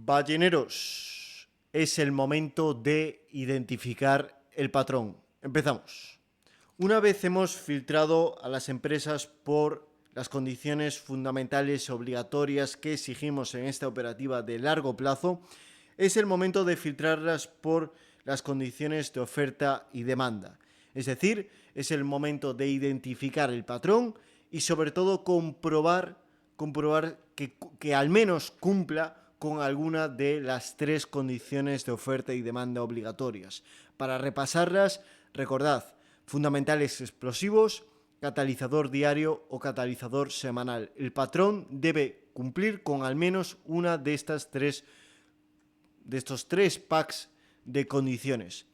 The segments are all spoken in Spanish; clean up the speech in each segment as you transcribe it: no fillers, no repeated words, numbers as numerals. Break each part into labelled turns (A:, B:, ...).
A: Balleneros, es el momento de identificar el patrón. Empezamos. Una vez hemos filtrado a las empresas por las condiciones fundamentales obligatorias que exigimos en esta operativa de largo plazo, es el momento de filtrarlas por las condiciones de oferta y demanda. Es decir, es el momento de identificar el patrón y sobre todo comprobar que al menos cumpla con alguna de las tres condiciones de oferta y demanda obligatorias. Para repasarlas, recordad, fundamentales explosivos, catalizador diario o catalizador semanal. El patrón debe cumplir con al menos una de estos tres packs de condiciones.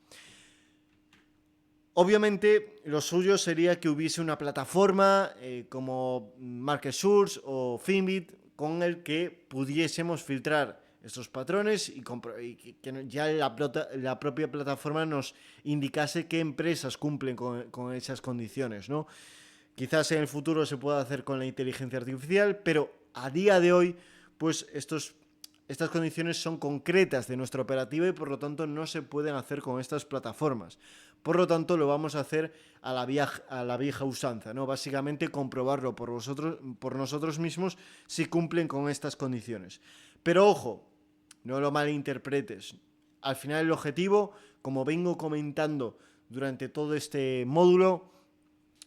A: Obviamente, lo suyo sería que hubiese una plataforma como MarketSource o Finbit con el que pudiésemos filtrar estos patrones y que ya la propia plataforma nos indicase qué empresas cumplen con esas condiciones, ¿no? Quizás en el futuro se pueda hacer con la inteligencia artificial, pero a día de hoy, pues estas condiciones son concretas de nuestra operativa y por lo tanto no se pueden hacer con estas plataformas. Por lo tanto, lo vamos a hacer a la vieja usanza, ¿no? Básicamente comprobarlo por nosotros mismos si cumplen con estas condiciones. Pero ojo, no lo malinterpretes. Al final el objetivo, como vengo comentando durante todo este módulo,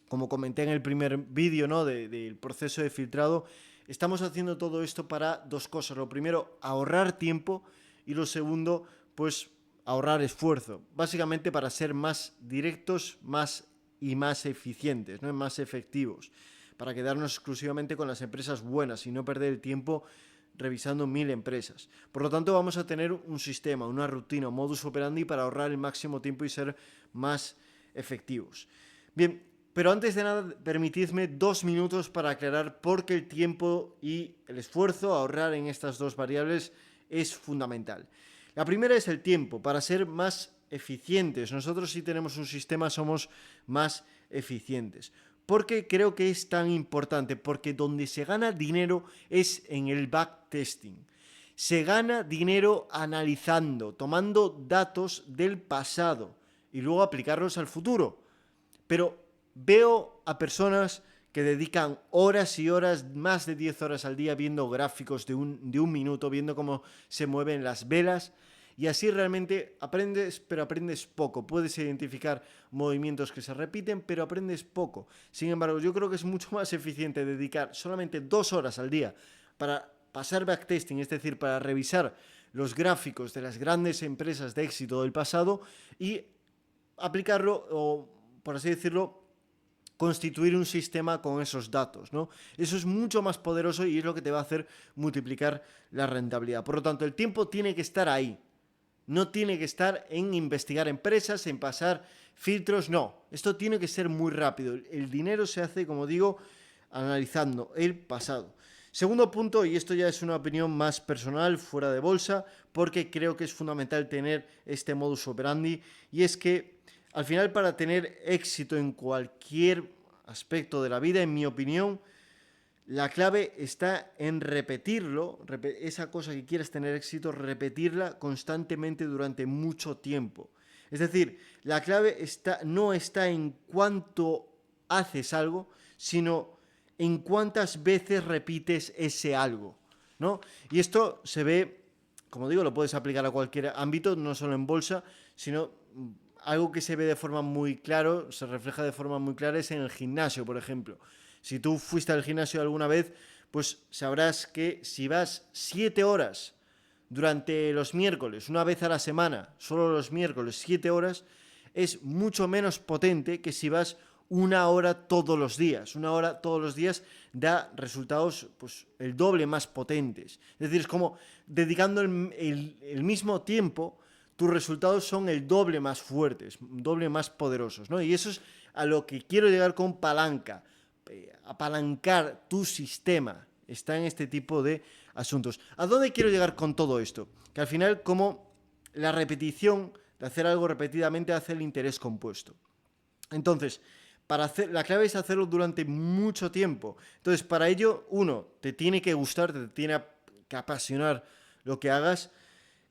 A: como comenté en el primer vídeo, ¿no?, del proceso de filtrado, estamos haciendo todo esto para dos cosas. Lo primero, ahorrar tiempo y lo segundo, pues ahorrar esfuerzo. Básicamente para ser más directos, más eficientes, ¿no?, más efectivos. Para quedarnos exclusivamente con las empresas buenas y no perder el tiempo revisando 1000 empresas. Por lo tanto, vamos a tener un sistema, una rutina, un modus operandi para ahorrar el máximo tiempo y ser más efectivos. Bien, pero antes de nada, permitidme 2 minutos para aclarar por qué el tiempo y el esfuerzo a ahorrar en estas dos variables es fundamental. La primera es el tiempo, para ser más eficientes. Nosotros, si tenemos un sistema, somos más eficientes. ¿Por qué creo que es tan importante? Porque donde se gana dinero es en el backtesting. Se gana dinero analizando, tomando datos del pasado y luego aplicarlos al futuro. Pero veo a personas que dedican horas y horas, más de 10 horas al día, viendo gráficos de un minuto, viendo cómo se mueven las velas, y así realmente aprendes, pero aprendes poco. Puedes identificar movimientos que se repiten, pero aprendes poco. Sin embargo, yo creo que es mucho más eficiente dedicar solamente 2 horas al día para pasar backtesting, es decir, para revisar los gráficos de las grandes empresas de éxito del pasado y aplicarlo, o por así decirlo, constituir un sistema con esos datos, ¿no? Eso es mucho más poderoso y es lo que te va a hacer multiplicar la rentabilidad. Por lo tanto, el tiempo tiene que estar ahí. No tiene que estar en investigar empresas, en pasar filtros, no. Esto tiene que ser muy rápido. El dinero se hace, como digo, analizando el pasado. Segundo punto, y esto ya es una opinión más personal, fuera de bolsa, porque creo que es fundamental tener este modus operandi, y es que al final, para tener éxito en cualquier aspecto de la vida, en mi opinión, la clave está en repetirlo, esa cosa que quieres tener éxito, repetirla constantemente durante mucho tiempo. Es decir, la clave no está en cuánto haces algo, sino en cuántas veces repites ese algo, ¿no? Y esto se ve, como digo, lo puedes aplicar a cualquier ámbito, no solo en bolsa, sino algo que se ve de forma muy clara, se refleja de forma muy clara, es en el gimnasio, por ejemplo. Si tú fuiste al gimnasio alguna vez, pues sabrás que si vas 7 horas durante los miércoles, una vez a la semana, solo los miércoles, 7 horas, es mucho menos potente que si vas 1 hora todos los días. 1 hora todos los días da resultados, pues, el doble más potentes. Es decir, es como dedicando el mismo tiempo, tus resultados son el doble más fuertes, doble más poderosos, ¿no? Y eso es a lo que quiero llegar con palanca. Apalancar tu sistema está en este tipo de asuntos. ¿A dónde quiero llegar con todo esto? Que al final, como la repetición de hacer algo repetidamente hace el interés compuesto. Entonces, la clave es hacerlo durante mucho tiempo. Entonces, para ello, uno, te tiene que gustar, te tiene que apasionar lo que hagas.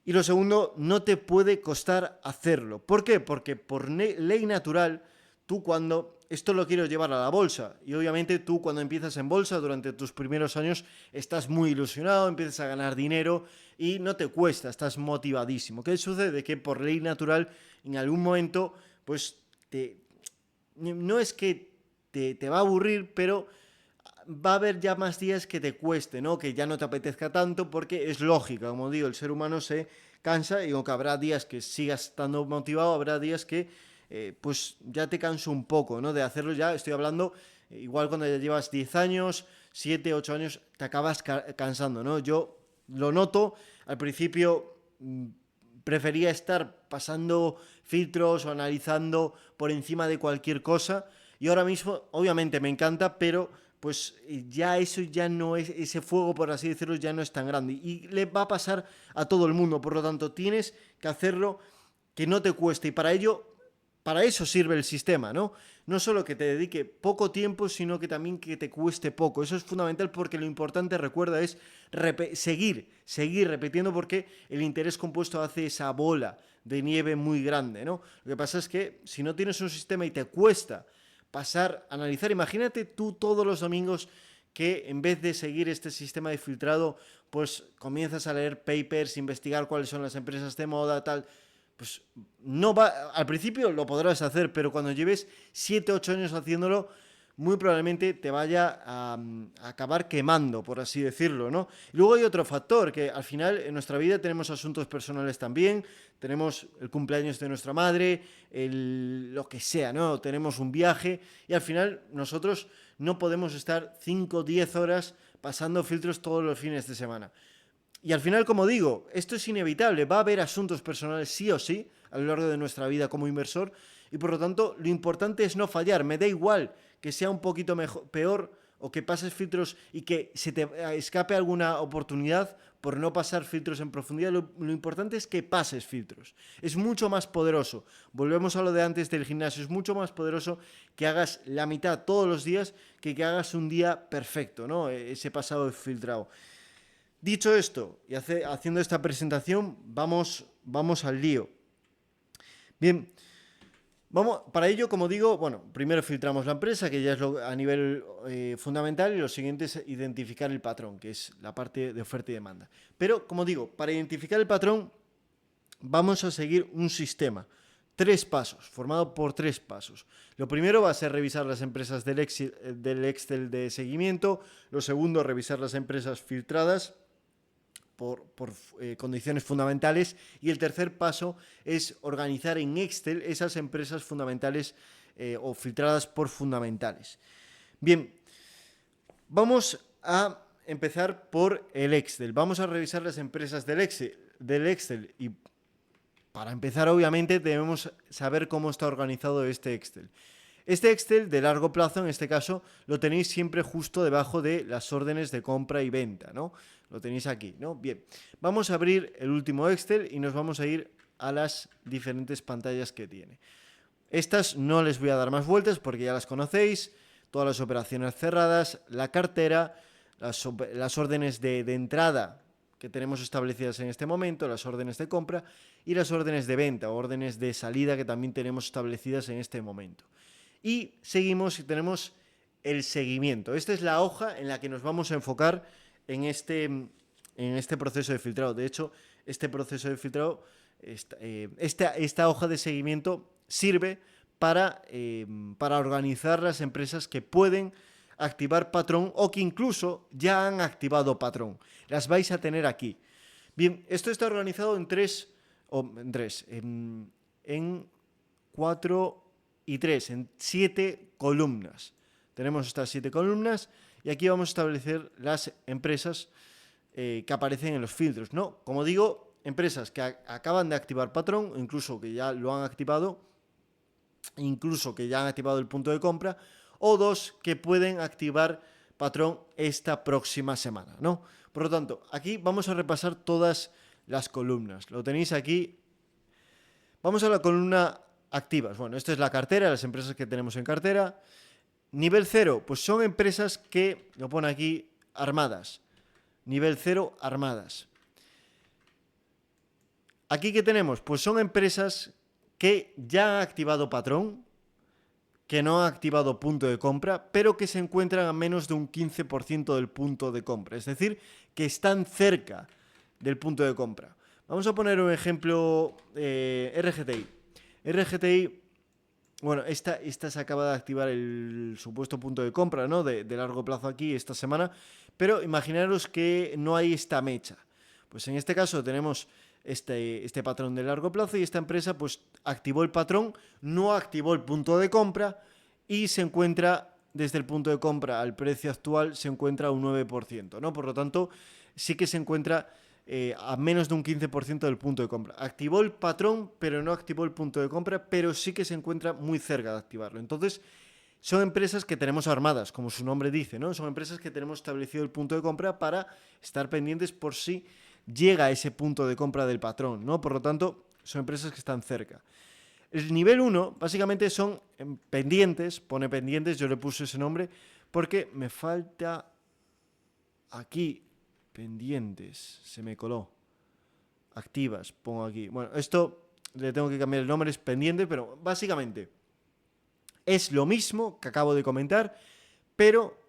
A: Y lo segundo, no te puede costar hacerlo. ¿Por qué? Porque por ley natural, tú cuando... Esto lo quiero llevar a la bolsa. Y obviamente tú cuando empiezas en bolsa, durante tus primeros años, estás muy ilusionado, empiezas a ganar dinero y no te cuesta, estás motivadísimo. ¿Qué sucede? Que por ley natural, en algún momento, pues no es que te va a aburrir, pero va a haber ya más días que te cueste, ¿no? Que ya no te apetezca tanto, porque es lógica, como digo, el ser humano se cansa y aunque habrá días que sigas estando motivado, habrá días que pues ya te canso un poco, ¿no? De hacerlo ya, estoy hablando, igual cuando ya llevas 10 años, 7, 8 años, te acabas cansando, ¿no? Yo lo noto, al principio prefería estar pasando filtros o analizando por encima de cualquier cosa y ahora mismo, obviamente me encanta, pero pues ya eso ya no es, ese fuego, por así decirlo, ya no es tan grande y le va a pasar a todo el mundo, por lo tanto tienes que hacerlo que no te cueste y para eso sirve el sistema, ¿no? No solo que te dedique poco tiempo, sino que también que te cueste poco. Eso es fundamental porque lo importante, recuerda, es seguir repitiendo porque el interés compuesto hace esa bola de nieve muy grande, ¿no? Lo que pasa es que si no tienes un sistema y te cuesta pasar, analizar, imagínate tú todos los domingos que en vez de seguir este sistema de filtrado, pues comienzas a leer papers, investigar cuáles son las empresas de moda, tal. Pues no va, al principio lo podrás hacer, pero cuando lleves 7, 8 años haciéndolo, muy probablemente te vaya a acabar quemando, por así decirlo, ¿no? Y luego hay otro factor, que al final en nuestra vida tenemos asuntos personales también, tenemos el cumpleaños de nuestra madre, lo que sea, ¿no? Tenemos un viaje y al final nosotros no podemos estar 5, 10 horas pasando filtros todos los fines de semana. Y al final, como digo, esto es inevitable, va a haber asuntos personales sí o sí a lo largo de nuestra vida como inversor y por lo tanto lo importante es no fallar, me da igual que sea un poquito peor o que pases filtros y que se te escape alguna oportunidad por no pasar filtros en profundidad, lo importante es que pases filtros, es mucho más poderoso, volvemos a lo de antes del gimnasio, es mucho más poderoso que hagas la mitad todos los días que hagas un día perfecto, ¿no? Ese pasado filtrado. Dicho esto, y haciendo esta presentación, vamos al lío. Bien, para ello, como digo, bueno, primero filtramos la empresa, que ya es a nivel fundamental, y lo siguiente es identificar el patrón, que es la parte de oferta y demanda. Pero, como digo, para identificar el patrón, vamos a seguir un sistema. 3 pasos, formado por 3 pasos. Lo primero va a ser revisar las empresas del Excel de seguimiento. Lo segundo, revisar las empresas filtradas por condiciones fundamentales y el tercer paso es organizar en Excel esas empresas fundamentales o filtradas por fundamentales. Bien, vamos a empezar por el Excel. Vamos a revisar las empresas del Excel y para empezar obviamente debemos saber cómo está organizado este Excel. Este Excel de largo plazo, en este caso, lo tenéis siempre justo debajo de las órdenes de compra y venta, ¿no? Lo tenéis aquí, ¿no? Bien, vamos a abrir el último Excel y nos vamos a ir a las diferentes pantallas que tiene. Estas no les voy a dar más vueltas porque ya las conocéis, todas las operaciones cerradas, la cartera, las órdenes de entrada que tenemos establecidas en este momento, las órdenes de compra y las órdenes de venta, órdenes de salida que también tenemos establecidas en este momento. Y seguimos y tenemos el seguimiento. Esta es la hoja en la que nos vamos a enfocar en este proceso de filtrado. De hecho, este proceso de filtrado, esta hoja de seguimiento sirve para organizar las empresas que pueden activar patrón o que incluso ya han activado patrón. Las vais a tener aquí. Bien, esto está organizado en 4 y 3, en 7 columnas. Tenemos estas 7 columnas y aquí vamos a establecer las empresas que aparecen en los filtros, ¿no? Como digo, empresas que acaban de activar patrón, incluso que ya lo han activado, incluso que ya han activado el punto de compra, o 2 que pueden activar patrón esta próxima semana, ¿no? Por lo tanto, aquí vamos a repasar todas las columnas. Lo tenéis aquí. Vamos a la columna activas. Bueno, esta es la cartera, las empresas que tenemos en cartera. Nivel 0, pues son empresas que, lo pone aquí, armadas. Nivel 0, armadas. Aquí, ¿qué tenemos? Pues son empresas que ya han activado patrón, que no han activado punto de compra, pero que se encuentran a menos de un 15% del punto de compra. Es decir, que están cerca del punto de compra. Vamos a poner un ejemplo, RGTI. RGTI, bueno, esta se acaba de activar el supuesto punto de compra, ¿no? De largo plazo aquí esta semana, pero imaginaros que no hay esta mecha. Pues en este caso tenemos este patrón de largo plazo y esta empresa pues activó el patrón, no activó el punto de compra y se encuentra desde el punto de compra al precio actual se encuentra a un 9%, ¿no? Por lo tanto, sí que se encuentra a menos de un 15% del punto de compra. Activó el patrón, pero no activó el punto de compra, pero sí que se encuentra muy cerca de activarlo. Entonces, son empresas que tenemos armadas, como su nombre dice, ¿no? Son empresas que tenemos establecido el punto de compra para estar pendientes por si llega a ese punto de compra del patrón, ¿no? Por lo tanto, son empresas que están cerca. El nivel 1 básicamente son pendientes, pone pendientes, yo le puse ese nombre porque me falta aquí pendientes, se me coló. Activas, pongo aquí. Bueno, esto le tengo que cambiar el nombre, es pendiente, pero básicamente es lo mismo que acabo de comentar, pero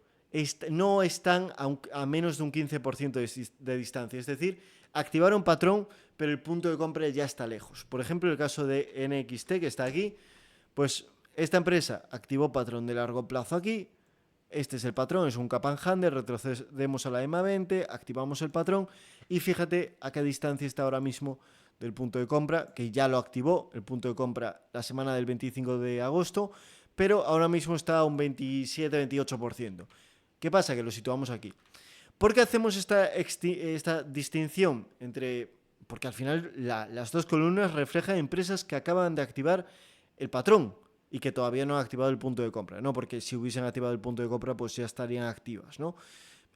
A: no están a menos de un 15% de distancia. Es decir, activaron patrón, pero el punto de compra ya está lejos. Por ejemplo, el caso de NXT, que está aquí, pues esta empresa activó patrón de largo plazo aquí. Este es el patrón, es un cap and handle, retrocedemos a la EMA 20, activamos el patrón y fíjate a qué distancia está ahora mismo del punto de compra, que ya lo activó el punto de compra la semana del 25 de agosto, pero ahora mismo está a un 27-28%. ¿Qué pasa? Que lo situamos aquí. ¿Por qué hacemos esta distinción entre...? Porque al final las dos columnas reflejan empresas que acaban de activar el patrón y que todavía no han activado el punto de compra, ¿no? Porque si hubiesen activado el punto de compra, pues ya estarían activas, ¿no?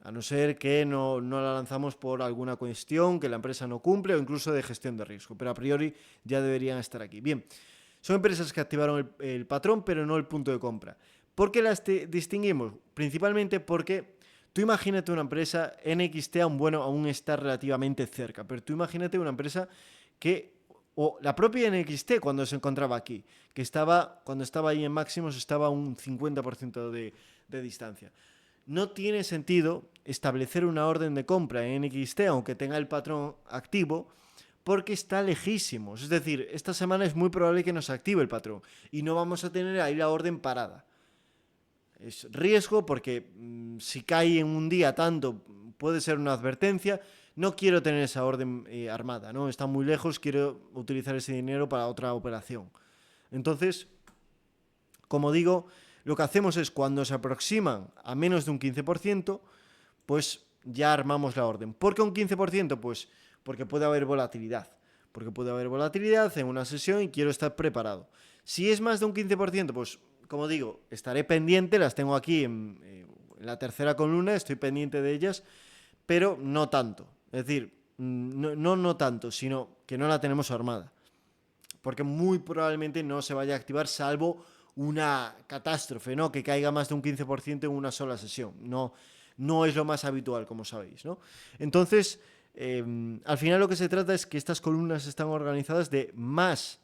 A: A no ser que no la lanzamos por alguna cuestión que la empresa no cumple o incluso de gestión de riesgo, pero a priori ya deberían estar aquí. Bien, son empresas que activaron el patrón, pero no el punto de compra. ¿Por qué las distinguimos? Principalmente porque tú imagínate una empresa, NXT aún está relativamente cerca, pero tú imagínate una empresa que, o la propia NXT cuando se encontraba aquí, que cuando estaba ahí en máximos estaba a un 50% de distancia. No tiene sentido establecer una orden de compra en NXT, aunque tenga el patrón activo, porque está lejísimos. Es decir, esta semana es muy probable que nos active el patrón y no vamos a tener ahí la orden parada. Es riesgo porque si cae en un día tanto puede ser una advertencia. No quiero tener esa orden armada, ¿no? Está muy lejos, quiero utilizar ese dinero para otra operación. Entonces, como digo, lo que hacemos es cuando se aproximan a menos de un 15%, pues ya armamos la orden. ¿Por qué un 15%? Pues porque puede haber volatilidad. Porque puede haber volatilidad en una sesión y quiero estar preparado. Si es más de un 15%, pues como digo, estaré pendiente, las tengo aquí en la tercera columna, estoy pendiente de ellas, pero no tanto. Es decir, no tanto, sino que no la tenemos armada. Porque muy probablemente no se vaya a activar salvo una catástrofe, ¿no? Que caiga más de un 15% en una sola sesión. No es lo más habitual, como sabéis, ¿no? Entonces, al final lo que se trata es que estas columnas están organizadas de más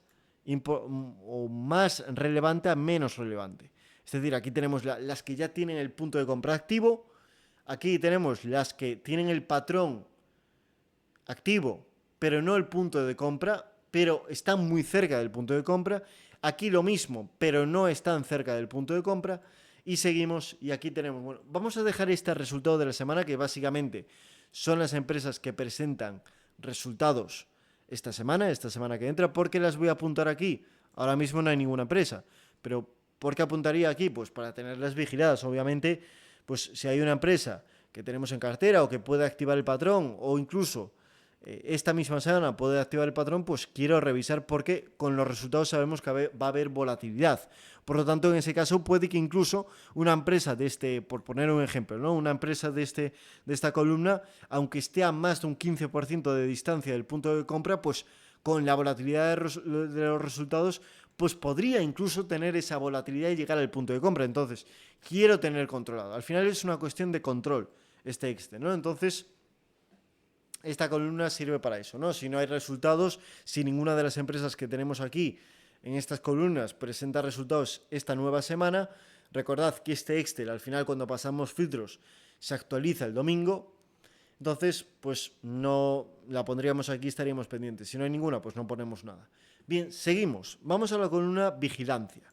A: relevante a menos relevante. Es decir, aquí tenemos las que ya tienen el punto de compra activo, aquí tenemos las que tienen el patrón activo, pero no el punto de compra, pero están muy cerca del punto de compra. Aquí lo mismo, pero no están cerca del punto de compra. Y seguimos, y aquí tenemos, bueno, vamos a dejar este resultado de la semana, que básicamente son las empresas que presentan resultados esta semana que entra. ¿Por qué las voy a apuntar aquí? Ahora mismo no hay ninguna empresa, pero ¿por qué apuntaría aquí? Pues para tenerlas vigiladas, obviamente, pues si hay una empresa que tenemos en cartera o que puede activar el patrón o incluso esta misma semana puede activar el patrón, pues quiero revisar porque con los resultados sabemos que va a haber volatilidad. Por lo tanto, en ese caso puede que incluso una empresa de por poner un ejemplo, ¿no? Una empresa de esta columna, aunque esté a más de un 15% de distancia del punto de compra, pues con la volatilidad de los resultados, pues podría incluso tener esa volatilidad y llegar al punto de compra. Entonces, quiero tener controlado. Al final es una cuestión de control, ¿no? Entonces, esta columna sirve para eso, ¿no? Si no hay resultados, si ninguna de las empresas que tenemos aquí en estas columnas presenta resultados esta nueva semana, recordad que este Excel al final cuando pasamos filtros se actualiza el domingo, entonces pues no la pondríamos aquí, estaríamos pendientes. Si no hay ninguna, pues no ponemos nada. Bien, seguimos. Vamos a la columna vigilancia.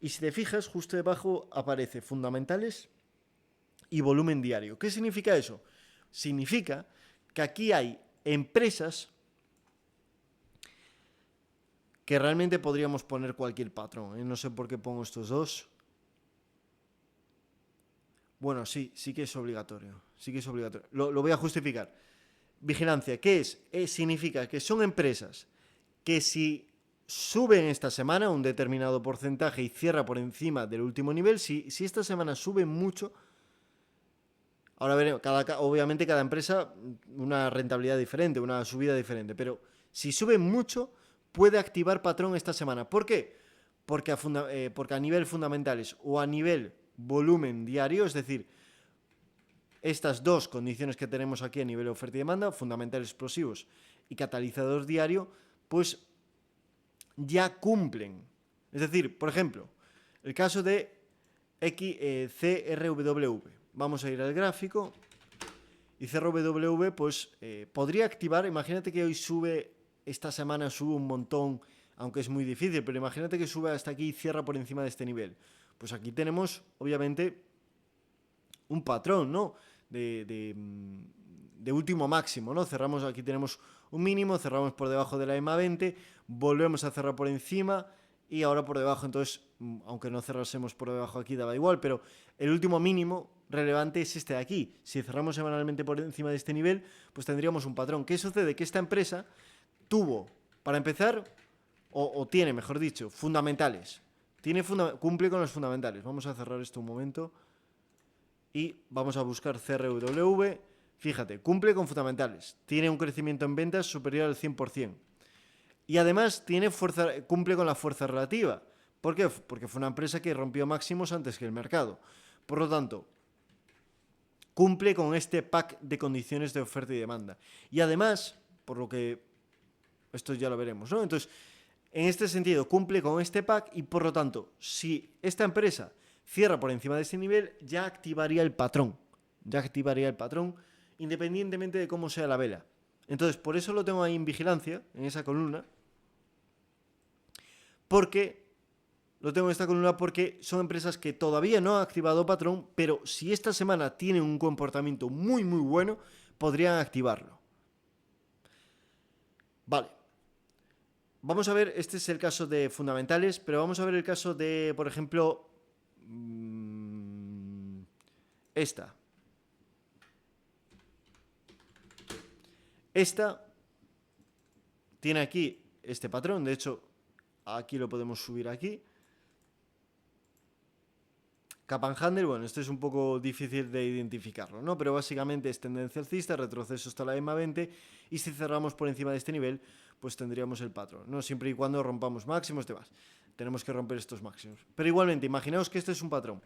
A: Y si te fijas, justo debajo aparece fundamentales y volumen diario. ¿Qué significa eso? Significa que aquí hay empresas que realmente podríamos poner cualquier patrón, ¿eh? No sé por qué pongo estos dos. Bueno, sí que es obligatorio. Sí que es obligatorio. Lo voy a justificar. Vigilancia, ¿qué es? Significa que son empresas que si suben esta semana un determinado porcentaje y cierra por encima del último nivel, si esta semana sube mucho, ahora veremos, obviamente cada empresa una rentabilidad diferente, una subida diferente, pero si sube mucho puede activar patrón esta semana. ¿Por qué? Porque a nivel fundamentales o a nivel volumen diario, es decir, estas dos condiciones que tenemos aquí a nivel de oferta y demanda, fundamentales explosivos y catalizador diario, pues ya cumplen. Es decir, por ejemplo, el caso de CRWV. Vamos a ir al gráfico y CRWV pues podría activar, imagínate que hoy sube, esta semana sube un montón, aunque es muy difícil, pero imagínate que sube hasta aquí y cierra por encima de este nivel. Pues aquí tenemos, obviamente, un patrón, ¿no? De último máximo, ¿no? Cerramos, aquí tenemos un mínimo, cerramos por debajo de la EMA 20, volvemos a cerrar por encima y ahora por debajo, entonces, aunque no cerrásemos por debajo aquí, daba igual, pero el último mínimo relevante es este de aquí. Si cerramos semanalmente por encima de este nivel, pues tendríamos un patrón. ¿Qué sucede? Que esta empresa tuvo, para empezar, o tiene, mejor dicho, fundamentales. Cumple con los fundamentales. Vamos a cerrar esto un momento y vamos a buscar CRWV. Fíjate, cumple con fundamentales. Tiene un crecimiento en ventas superior al 100%. Y además cumple con la fuerza relativa. ¿Por qué? Porque fue una empresa que rompió máximos antes que el mercado. Por lo tanto, cumple con este pack de condiciones de oferta y demanda. Y además, por lo que esto ya lo veremos, ¿no? Entonces, en este sentido, cumple con este pack y por lo tanto, si esta empresa cierra por encima de ese nivel, ya activaría el patrón. Ya activaría el patrón independientemente de cómo sea la vela. Entonces, por eso lo tengo ahí en vigilancia, en esa columna. Porque lo tengo en esta columna porque son empresas que todavía no han activado patrón, pero si esta semana tienen un comportamiento muy, muy bueno, podrían activarlo. Vale. Vamos a ver, este es el caso de fundamentales, pero vamos a ver el caso de, por ejemplo, esta. Esta tiene aquí este patrón, de hecho, aquí lo podemos subir aquí. Cap and Handle, bueno, esto es un poco difícil de identificarlo, ¿no? Pero básicamente es tendencia alcista, retroceso hasta la EMA 20 y si cerramos por encima de este nivel, pues tendríamos el patrón, ¿no? Siempre y cuando rompamos máximos, demás. Tenemos que romper estos máximos. Pero igualmente, imaginaos que este es un patrón.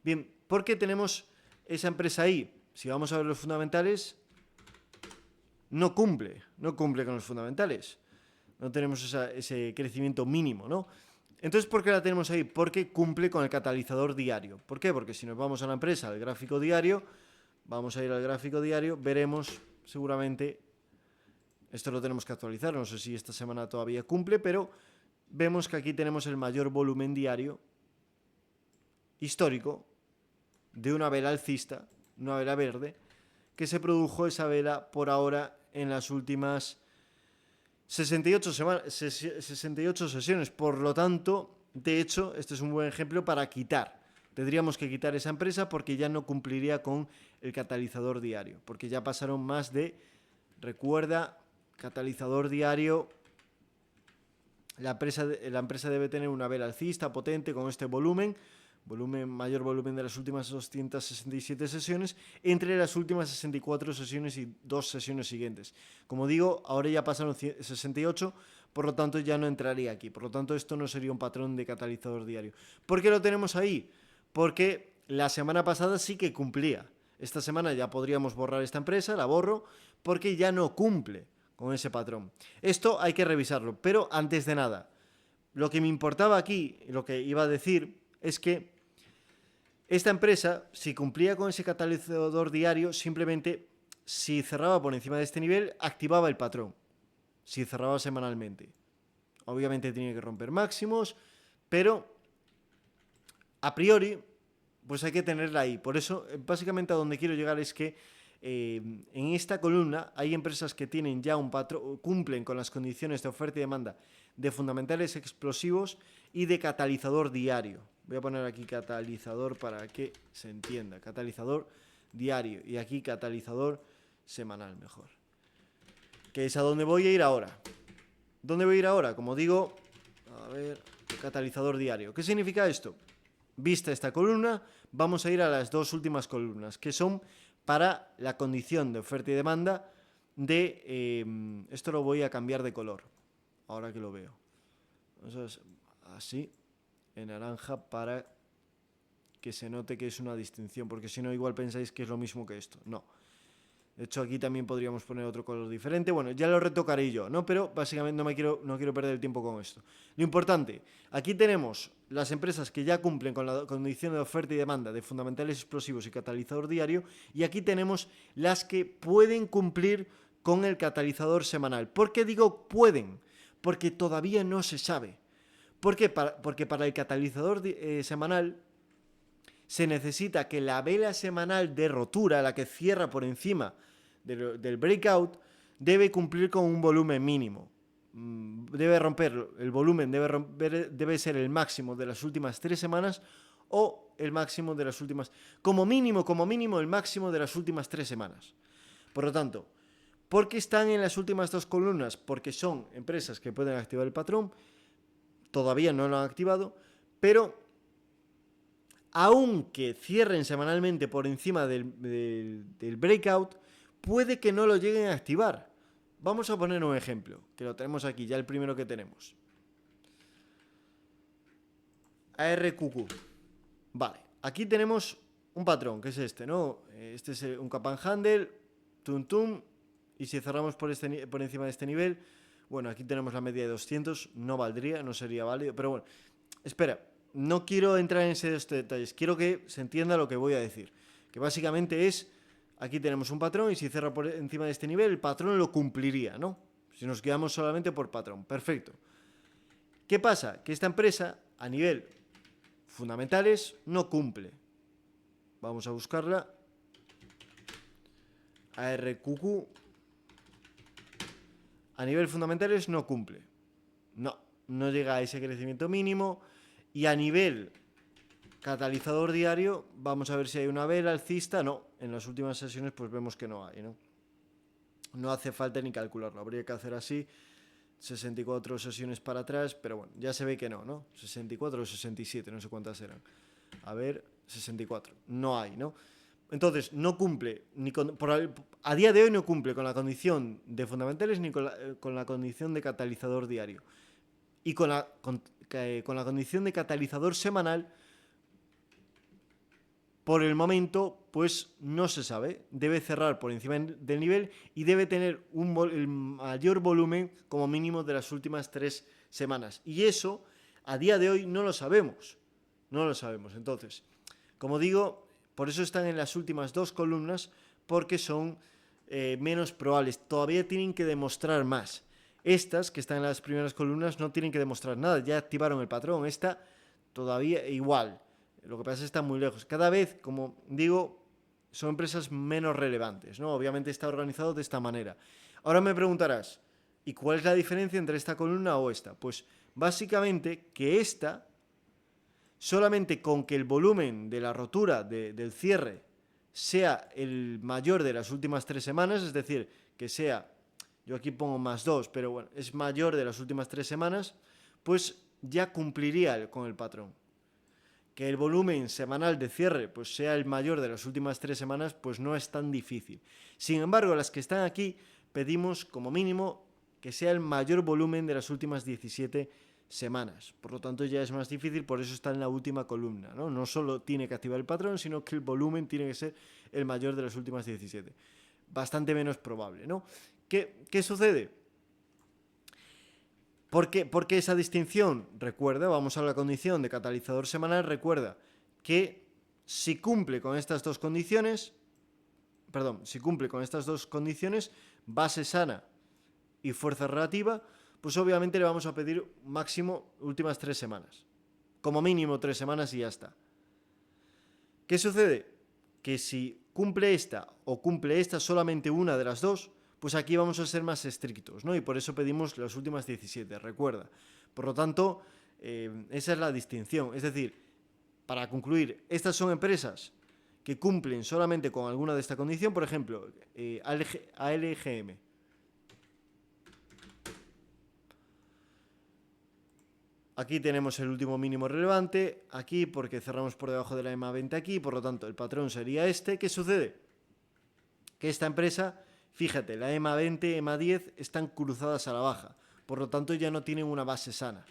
A: Bien, ¿por qué tenemos esa empresa ahí? Si vamos a ver los fundamentales, no cumple con los fundamentales. No tenemos ese crecimiento mínimo, ¿no? Entonces, ¿por qué la tenemos ahí? Porque cumple con el catalizador diario. ¿Por qué? Porque si nos vamos a la empresa, al gráfico diario, vamos a ir al gráfico diario, veremos seguramente, esto lo tenemos que actualizar, no sé si esta semana todavía cumple, pero vemos que aquí tenemos el mayor volumen diario histórico de una vela alcista, una vela verde, que se produjo esa vela por ahora en las últimas 68 sesiones, por lo tanto, de hecho, este es un buen ejemplo para quitar. Tendríamos que quitar esa empresa porque ya no cumpliría con el catalizador diario, porque ya pasaron más de, recuerda, catalizador diario, la empresa debe tener una vela alcista potente con este mayor volumen de las últimas 267 sesiones, entre las últimas 64 sesiones y 2 sesiones siguientes. Como digo, ahora ya pasaron 68, por lo tanto ya no entraría aquí. Por lo tanto, esto no sería un patrón de catalizador diario. ¿Por qué lo tenemos ahí? Porque la semana pasada sí que cumplía. Esta semana ya podríamos borrar esta empresa, la borro, porque ya no cumple con ese patrón. Esto hay que revisarlo, pero antes de nada, lo que me importaba aquí, lo que iba a decir, es que esta empresa, si cumplía con ese catalizador diario, simplemente, si cerraba por encima de este nivel, activaba el patrón. Si cerraba semanalmente. Obviamente tenía que romper máximos, pero a priori, pues hay que tenerla ahí. Por eso, básicamente a donde quiero llegar es que en esta columna hay empresas que tienen ya un patrón, cumplen con las condiciones de oferta y demanda de fundamentales explosivos y de catalizador diario. Voy a poner aquí catalizador para que se entienda. Catalizador diario y aquí catalizador semanal mejor. Que es a donde voy a ir ahora. ¿Dónde voy a ir ahora? Como digo, a ver, catalizador diario. ¿Qué significa esto? Vista esta columna, vamos a ir a las dos últimas columnas, que son para la condición de oferta y demanda de... esto lo voy a cambiar de color, ahora que lo veo. Entonces, así, en naranja, para que se note que es una distinción, porque si no igual pensáis que es lo mismo que esto. No. De hecho, aquí también podríamos poner otro color diferente. Bueno, ya lo retocaré yo, ¿no? Pero básicamente no quiero perder el tiempo con esto. Lo importante, aquí tenemos las empresas que ya cumplen con la condición de oferta y demanda de fundamentales explosivos y catalizador diario. Y aquí tenemos las que pueden cumplir con el catalizador semanal. ¿Por qué digo pueden? Porque todavía no se sabe. ¿Por qué? Porque para el catalizador semanal se necesita que la vela semanal de rotura, la que cierra por encima del breakout, debe cumplir con un volumen mínimo. Debe romper, el volumen debe ser el máximo de las últimas 3 semanas o el máximo de las últimas, como mínimo el máximo de las últimas 3 semanas. Por lo tanto, ¿por qué están en las últimas dos columnas? Porque son empresas que pueden activar el patrón, todavía no lo han activado, pero aunque cierren semanalmente por encima del breakout, puede que no lo lleguen a activar. Vamos a poner un ejemplo, que lo tenemos aquí, ya el primero que tenemos. ARQQ. Vale, aquí tenemos un patrón, que es este, ¿no? Este es un cap and handle, tum tum, y si cerramos por encima de este nivel, bueno, aquí tenemos la media de 200, no valdría, no sería válido, pero bueno, espera. No quiero entrar en esos detalles, quiero que se entienda lo que voy a decir. Que básicamente es, aquí tenemos un patrón y si cierra por encima de este nivel, el patrón lo cumpliría, ¿no? Si nos quedamos solamente por patrón, perfecto. ¿Qué pasa? Que esta empresa, a nivel fundamentales, no cumple. Vamos a buscarla. ARQQ. A nivel fundamentales no cumple. No llega a ese crecimiento mínimo. Y a nivel catalizador diario, vamos a ver si hay una vela alcista. No, en las últimas sesiones pues vemos que no hay, ¿no? No hace falta ni calcularlo, habría que hacer así, 64 sesiones para atrás, pero bueno, ya se ve que no, 64 o 67, no sé cuántas eran. A ver, 64, no hay, ¿no? Entonces, no cumple, a día de hoy no cumple con la condición de fundamentales ni con la condición de catalizador diario. Y con la condición de catalizador semanal, por el momento, pues no se sabe. Debe cerrar por encima del nivel y debe tener el mayor volumen como mínimo de las últimas 3 semanas. Y eso, a día de hoy, no lo sabemos. No lo sabemos. Entonces, como digo, por eso están en las últimas dos columnas, porque son menos probables. Todavía tienen que demostrar más. Estas, que están en las primeras columnas, no tienen que demostrar nada. Ya activaron el patrón. Esta todavía igual. Lo que pasa es que está muy lejos. Cada vez, como digo, son empresas menos relevantes, ¿no? Obviamente está organizado de esta manera. Ahora me preguntarás, ¿y cuál es la diferencia entre esta columna o esta? Pues básicamente que esta, solamente con que el volumen de la rotura del cierre sea el mayor de las últimas 3 semanas, es decir, que sea, yo aquí pongo +2, pero bueno, es mayor de las últimas 3 semanas, pues ya cumpliría con el patrón. Que el volumen semanal de cierre pues sea el mayor de las últimas 3 semanas, pues no es tan difícil. Sin embargo, las que están aquí pedimos como mínimo que sea el mayor volumen de las últimas 17 semanas. Por lo tanto, ya es más difícil, por eso está en la última columna, ¿no? No solo tiene que activar el patrón, sino que el volumen tiene que ser el mayor de las últimas 17. bastante menos probable, ¿no? ¿Qué sucede? ¿Por qué esa distinción? Recuerda, vamos a la condición de catalizador semanal, recuerda que si cumple con estas dos condiciones, base sana y fuerza relativa, pues obviamente le vamos a pedir máximo últimas 3 semanas. Como mínimo 3 semanas y ya está. ¿Qué sucede? Que si cumple esta o cumple esta solamente una de las dos, pues aquí vamos a ser más estrictos, ¿no? Y por eso pedimos las últimas 17, recuerda. Por lo tanto, esa es la distinción. Es decir, para concluir, estas son empresas que cumplen solamente con alguna de esta condición, por ejemplo, ALGM. Aquí tenemos el último mínimo relevante, aquí porque cerramos por debajo de la EMA 20 aquí, por lo tanto el patrón sería este. ¿Qué sucede? Que esta empresa, fíjate, la EMA 20, EMA 10 están cruzadas a la baja, por lo tanto ya no tienen una base sana.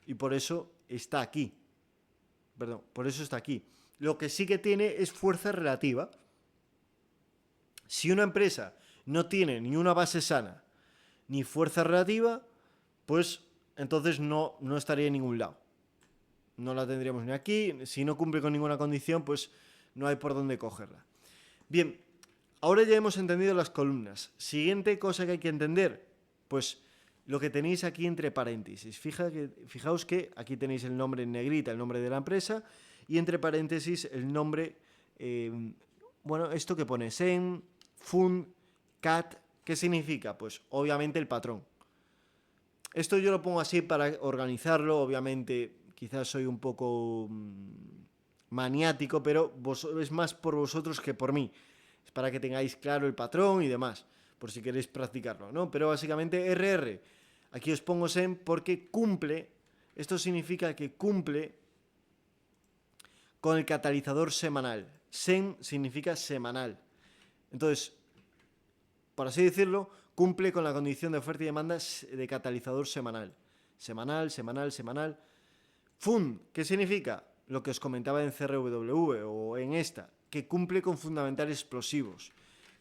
A: Y por eso está aquí. Lo que sí que tiene es fuerza relativa. Si una empresa no tiene ni una base sana ni fuerza relativa, pues entonces no estaría en ningún lado. No la tendríamos ni aquí. Si no cumple con ninguna condición, pues no hay por dónde cogerla. Bien, ahora ya hemos entendido las columnas. Siguiente cosa que hay que entender, pues lo que tenéis aquí entre paréntesis. Fijaos que aquí tenéis el nombre en negrita, el nombre de la empresa, y entre paréntesis el nombre, esto que pone SEM, FUN, CAT. ¿Qué significa? Pues obviamente el patrón. Esto yo lo pongo así para organizarlo, obviamente quizás soy un poco maniático, pero es más por vosotros que por mí. Es para que tengáis claro el patrón y demás, por si queréis practicarlo, ¿no? Pero básicamente RR, aquí os pongo SEM porque cumple, esto significa que cumple con el catalizador semanal. SEM significa semanal. Entonces, por así decirlo, cumple con la condición de oferta y demanda de catalizador semanal. Semanal. FUN, ¿qué significa? Lo que os comentaba en CRW o en esta, que cumple con fundamentales explosivos.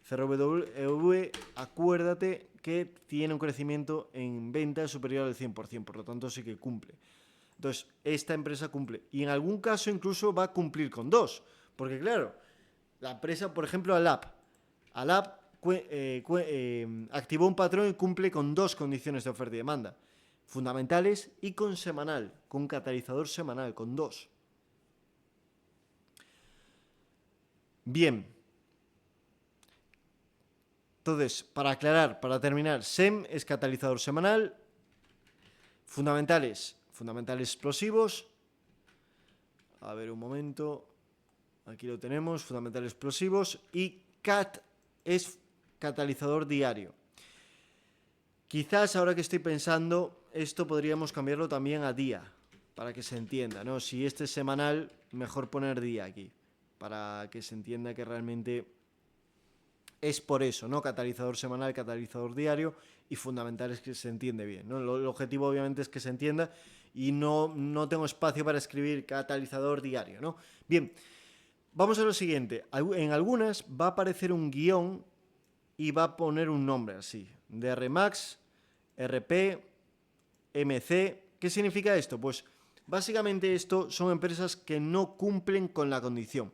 A: CRW, acuérdate que tiene un crecimiento en ventas superior al 100%, por lo tanto sí que cumple. Entonces, esta empresa cumple. Y en algún caso incluso va a cumplir con 2. Porque claro, la empresa, por ejemplo, Alap activó un patrón y cumple con 2 condiciones de oferta y demanda. Fundamentales y con semanal, con catalizador semanal, con 2. Bien. Entonces, para aclarar, para terminar, SEM es catalizador semanal, fundamentales explosivos. A ver un momento. Aquí lo tenemos, fundamentales explosivos. Y CAT es catalizador diario. Quizás ahora que estoy pensando, esto podríamos cambiarlo también a día, para que se entienda, ¿no? Si este es semanal, mejor poner día aquí, para que se entienda que realmente es por eso, ¿no? Catalizador semanal, catalizador diario, y fundamental es que se entiende bien, ¿no? El objetivo obviamente es que se entienda y no tengo espacio para escribir catalizador diario, ¿no? Bien, vamos a lo siguiente. En algunas va a aparecer un guión y va a poner un nombre así, DR Max, RP, MC. ¿Qué significa esto? Pues básicamente esto son empresas que no cumplen con la condición.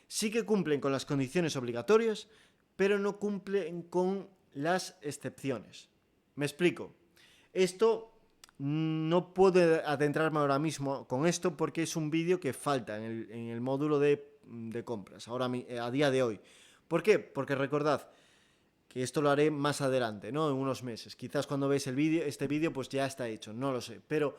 A: Sí que cumplen con las condiciones obligatorias, pero no cumplen con las excepciones. Me explico. Esto no puedo adentrarme ahora mismo con esto porque es un vídeo que falta en el módulo de compras, a día de hoy. ¿Por qué? Porque recordad que esto lo haré más adelante, ¿no? En unos meses. Quizás cuando veáis este vídeo pues ya está hecho, no lo sé. Pero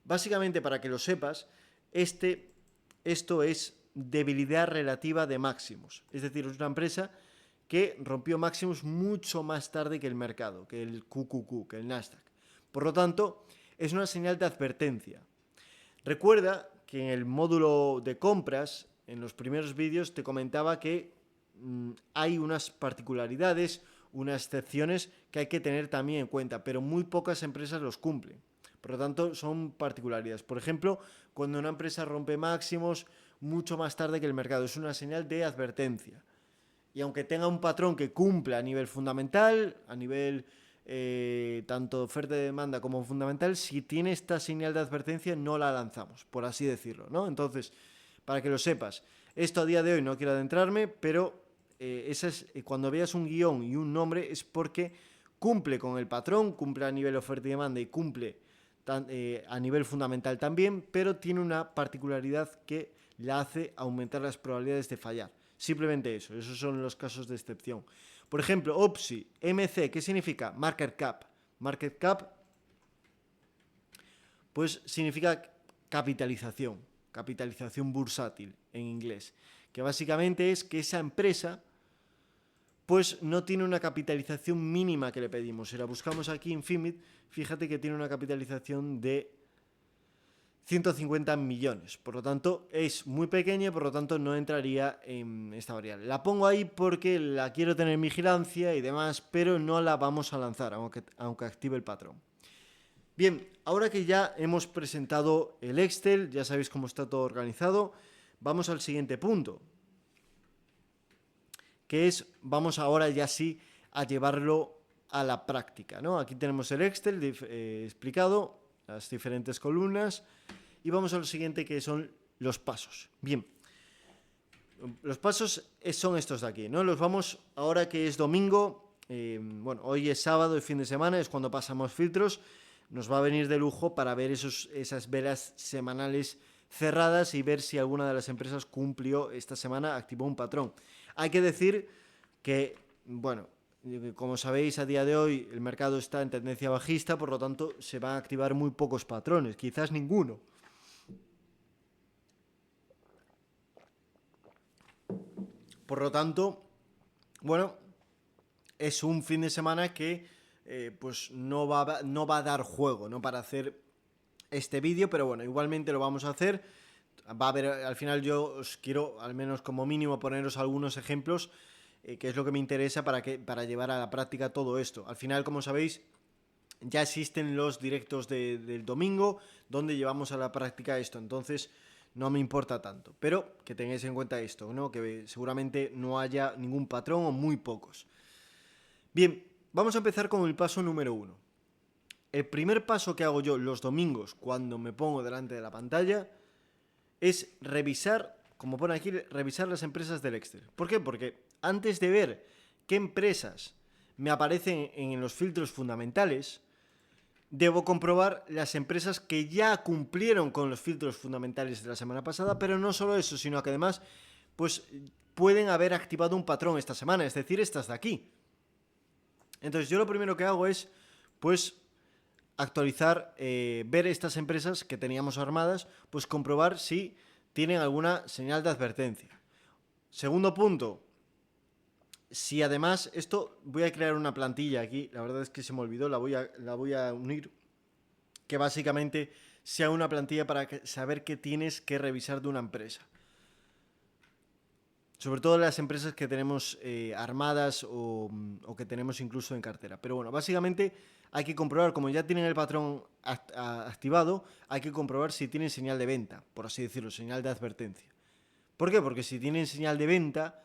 A: básicamente para que lo sepas, esto es debilidad relativa de máximos. Es decir, es una empresa que rompió máximos mucho más tarde que el mercado, que el QQQ, que el Nasdaq. Por lo tanto, es una señal de advertencia. Recuerda que en el módulo de compras, en los primeros vídeos, te comentaba que hay unas particularidades, unas excepciones que hay que tener también en cuenta, pero muy pocas empresas los cumplen. Por lo tanto, son particularidades. Por ejemplo, cuando una empresa rompe máximos, mucho más tarde que el mercado. Es una señal de advertencia. Y aunque tenga un patrón que cumpla a nivel fundamental, a nivel tanto oferta y demanda como fundamental, si tiene esta señal de advertencia no la lanzamos, por así decirlo, ¿no? Entonces, para que lo sepas, esto a día de hoy no quiero adentrarme, pero cuando veas un guión y un nombre es porque cumple con el patrón, cumple a nivel oferta y demanda y cumple a nivel fundamental también, pero tiene una particularidad que la hace aumentar las probabilidades de fallar. Simplemente eso, esos son los casos de excepción. Por ejemplo, OPSI, MC, ¿qué significa? Market Cap. Market Cap, pues significa capitalización bursátil en inglés, que básicamente es que esa empresa pues no tiene una capitalización mínima que le pedimos. Si la buscamos aquí en Finbit, fíjate que tiene una capitalización de 150 millones. Por lo tanto, es muy pequeña y por lo tanto no entraría en esta variable. La pongo ahí porque la quiero tener en vigilancia y demás, pero no la vamos a lanzar, aunque active el patrón. Bien, ahora que ya hemos presentado el Excel, ya sabéis cómo está todo organizado, vamos al siguiente punto, que es, vamos ahora ya sí a llevarlo a la práctica, ¿no? Aquí tenemos el Excel explicado, las diferentes columnas, y vamos a lo siguiente, que son los pasos. Bien, los pasos son estos de aquí, ¿no? Los vamos, ahora que es domingo, bueno, hoy es sábado y fin de semana, es cuando pasamos filtros, nos va a venir de lujo para ver esas velas semanales cerradas y ver si alguna de las empresas cumplió esta semana, activó un patrón. Hay que decir que, bueno, como sabéis, a día de hoy el mercado está en tendencia bajista, por lo tanto se van a activar muy pocos patrones, quizás ninguno. Por lo tanto, bueno, es un fin de semana que pues no va a dar juego, ¿no?, para hacer este vídeo, pero bueno, igualmente lo vamos a hacer. Va a haber, al final yo os quiero, al menos como mínimo, poneros algunos ejemplos, que es lo que me interesa para llevar a la práctica todo esto. Al final, como sabéis, ya existen los directos del domingo, donde llevamos a la práctica esto, entonces no me importa tanto, pero que tengáis en cuenta esto, ¿no?, que seguramente no haya ningún patrón o muy pocos. Bien, vamos a empezar con el paso número 1. El primer paso que hago yo los domingos cuando me pongo delante de la pantalla es revisar, como pone aquí, revisar las empresas del Excel. ¿Por qué? Porque antes de ver qué empresas me aparecen en los filtros fundamentales, debo comprobar las empresas que ya cumplieron con los filtros fundamentales de la semana pasada, pero no solo eso, sino que además pues pueden haber activado un patrón esta semana, es decir, estas de aquí. Entonces yo lo primero que hago es pues actualizar, ver estas empresas que teníamos armadas, pues comprobar si tienen alguna señal de advertencia. Segundo punto, si además, esto voy a crear una plantilla aquí, la verdad es que se me olvidó, la voy a unir, que básicamente sea una plantilla para saber qué tienes que revisar de una empresa. Sobre todo las empresas que tenemos armadas o que tenemos incluso en cartera. Pero bueno, básicamente hay que comprobar, como ya tienen el patrón activado, hay que comprobar si tienen señal de venta, por así decirlo, señal de advertencia. ¿Por qué? Porque si tienen señal de venta,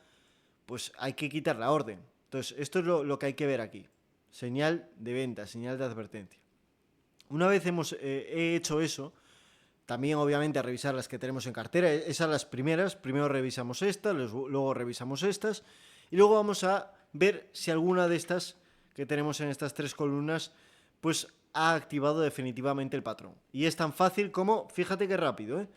A: pues hay que quitar la orden. Entonces, esto es lo que hay que ver aquí. Señal de venta, señal de advertencia. Una vez he hecho eso, también obviamente a revisar las que tenemos en cartera, esas las primeras, primero revisamos estas, luego revisamos estas, y luego vamos a ver si alguna de estas que tenemos en estas tres columnas, pues ha activado definitivamente el patrón. Y es tan fácil como, fíjate qué rápido,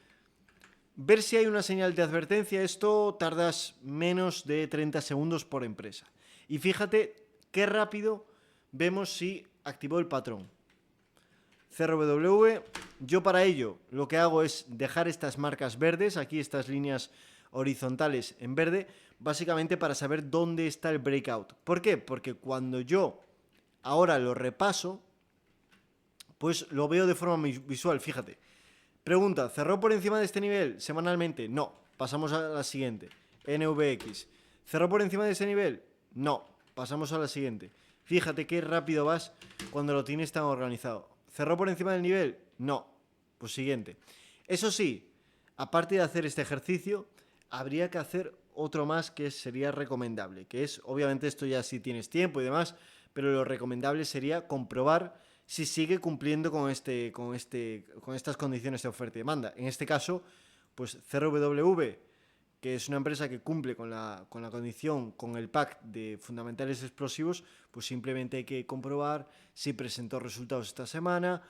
A: ver si hay una señal de advertencia, esto tardas menos de 30 segundos por empresa. Y fíjate qué rápido vemos si activó el patrón. CRW, yo para ello lo que hago es dejar estas marcas verdes, aquí estas líneas horizontales en verde, básicamente para saber dónde está el breakout. ¿Por qué? Porque cuando yo ahora lo repaso, pues lo veo de forma visual, fíjate. Pregunta, ¿cerró por encima de este nivel semanalmente? No, pasamos a la siguiente. NVX, ¿cerró por encima de ese nivel? No, pasamos a la siguiente. Fíjate qué rápido vas cuando lo tienes tan organizado. ¿Cerró por encima del nivel? No. Pues siguiente. Eso sí, aparte de hacer este ejercicio, habría que hacer otro más que sería recomendable, que es, obviamente esto ya si tienes tiempo y demás, pero lo recomendable sería comprobar si sigue cumpliendo con estas condiciones de oferta y demanda. En este caso, pues CRW, que es una empresa que cumple con la condición, con el pack de fundamentales explosivos, pues simplemente hay que comprobar si presentó resultados esta semana.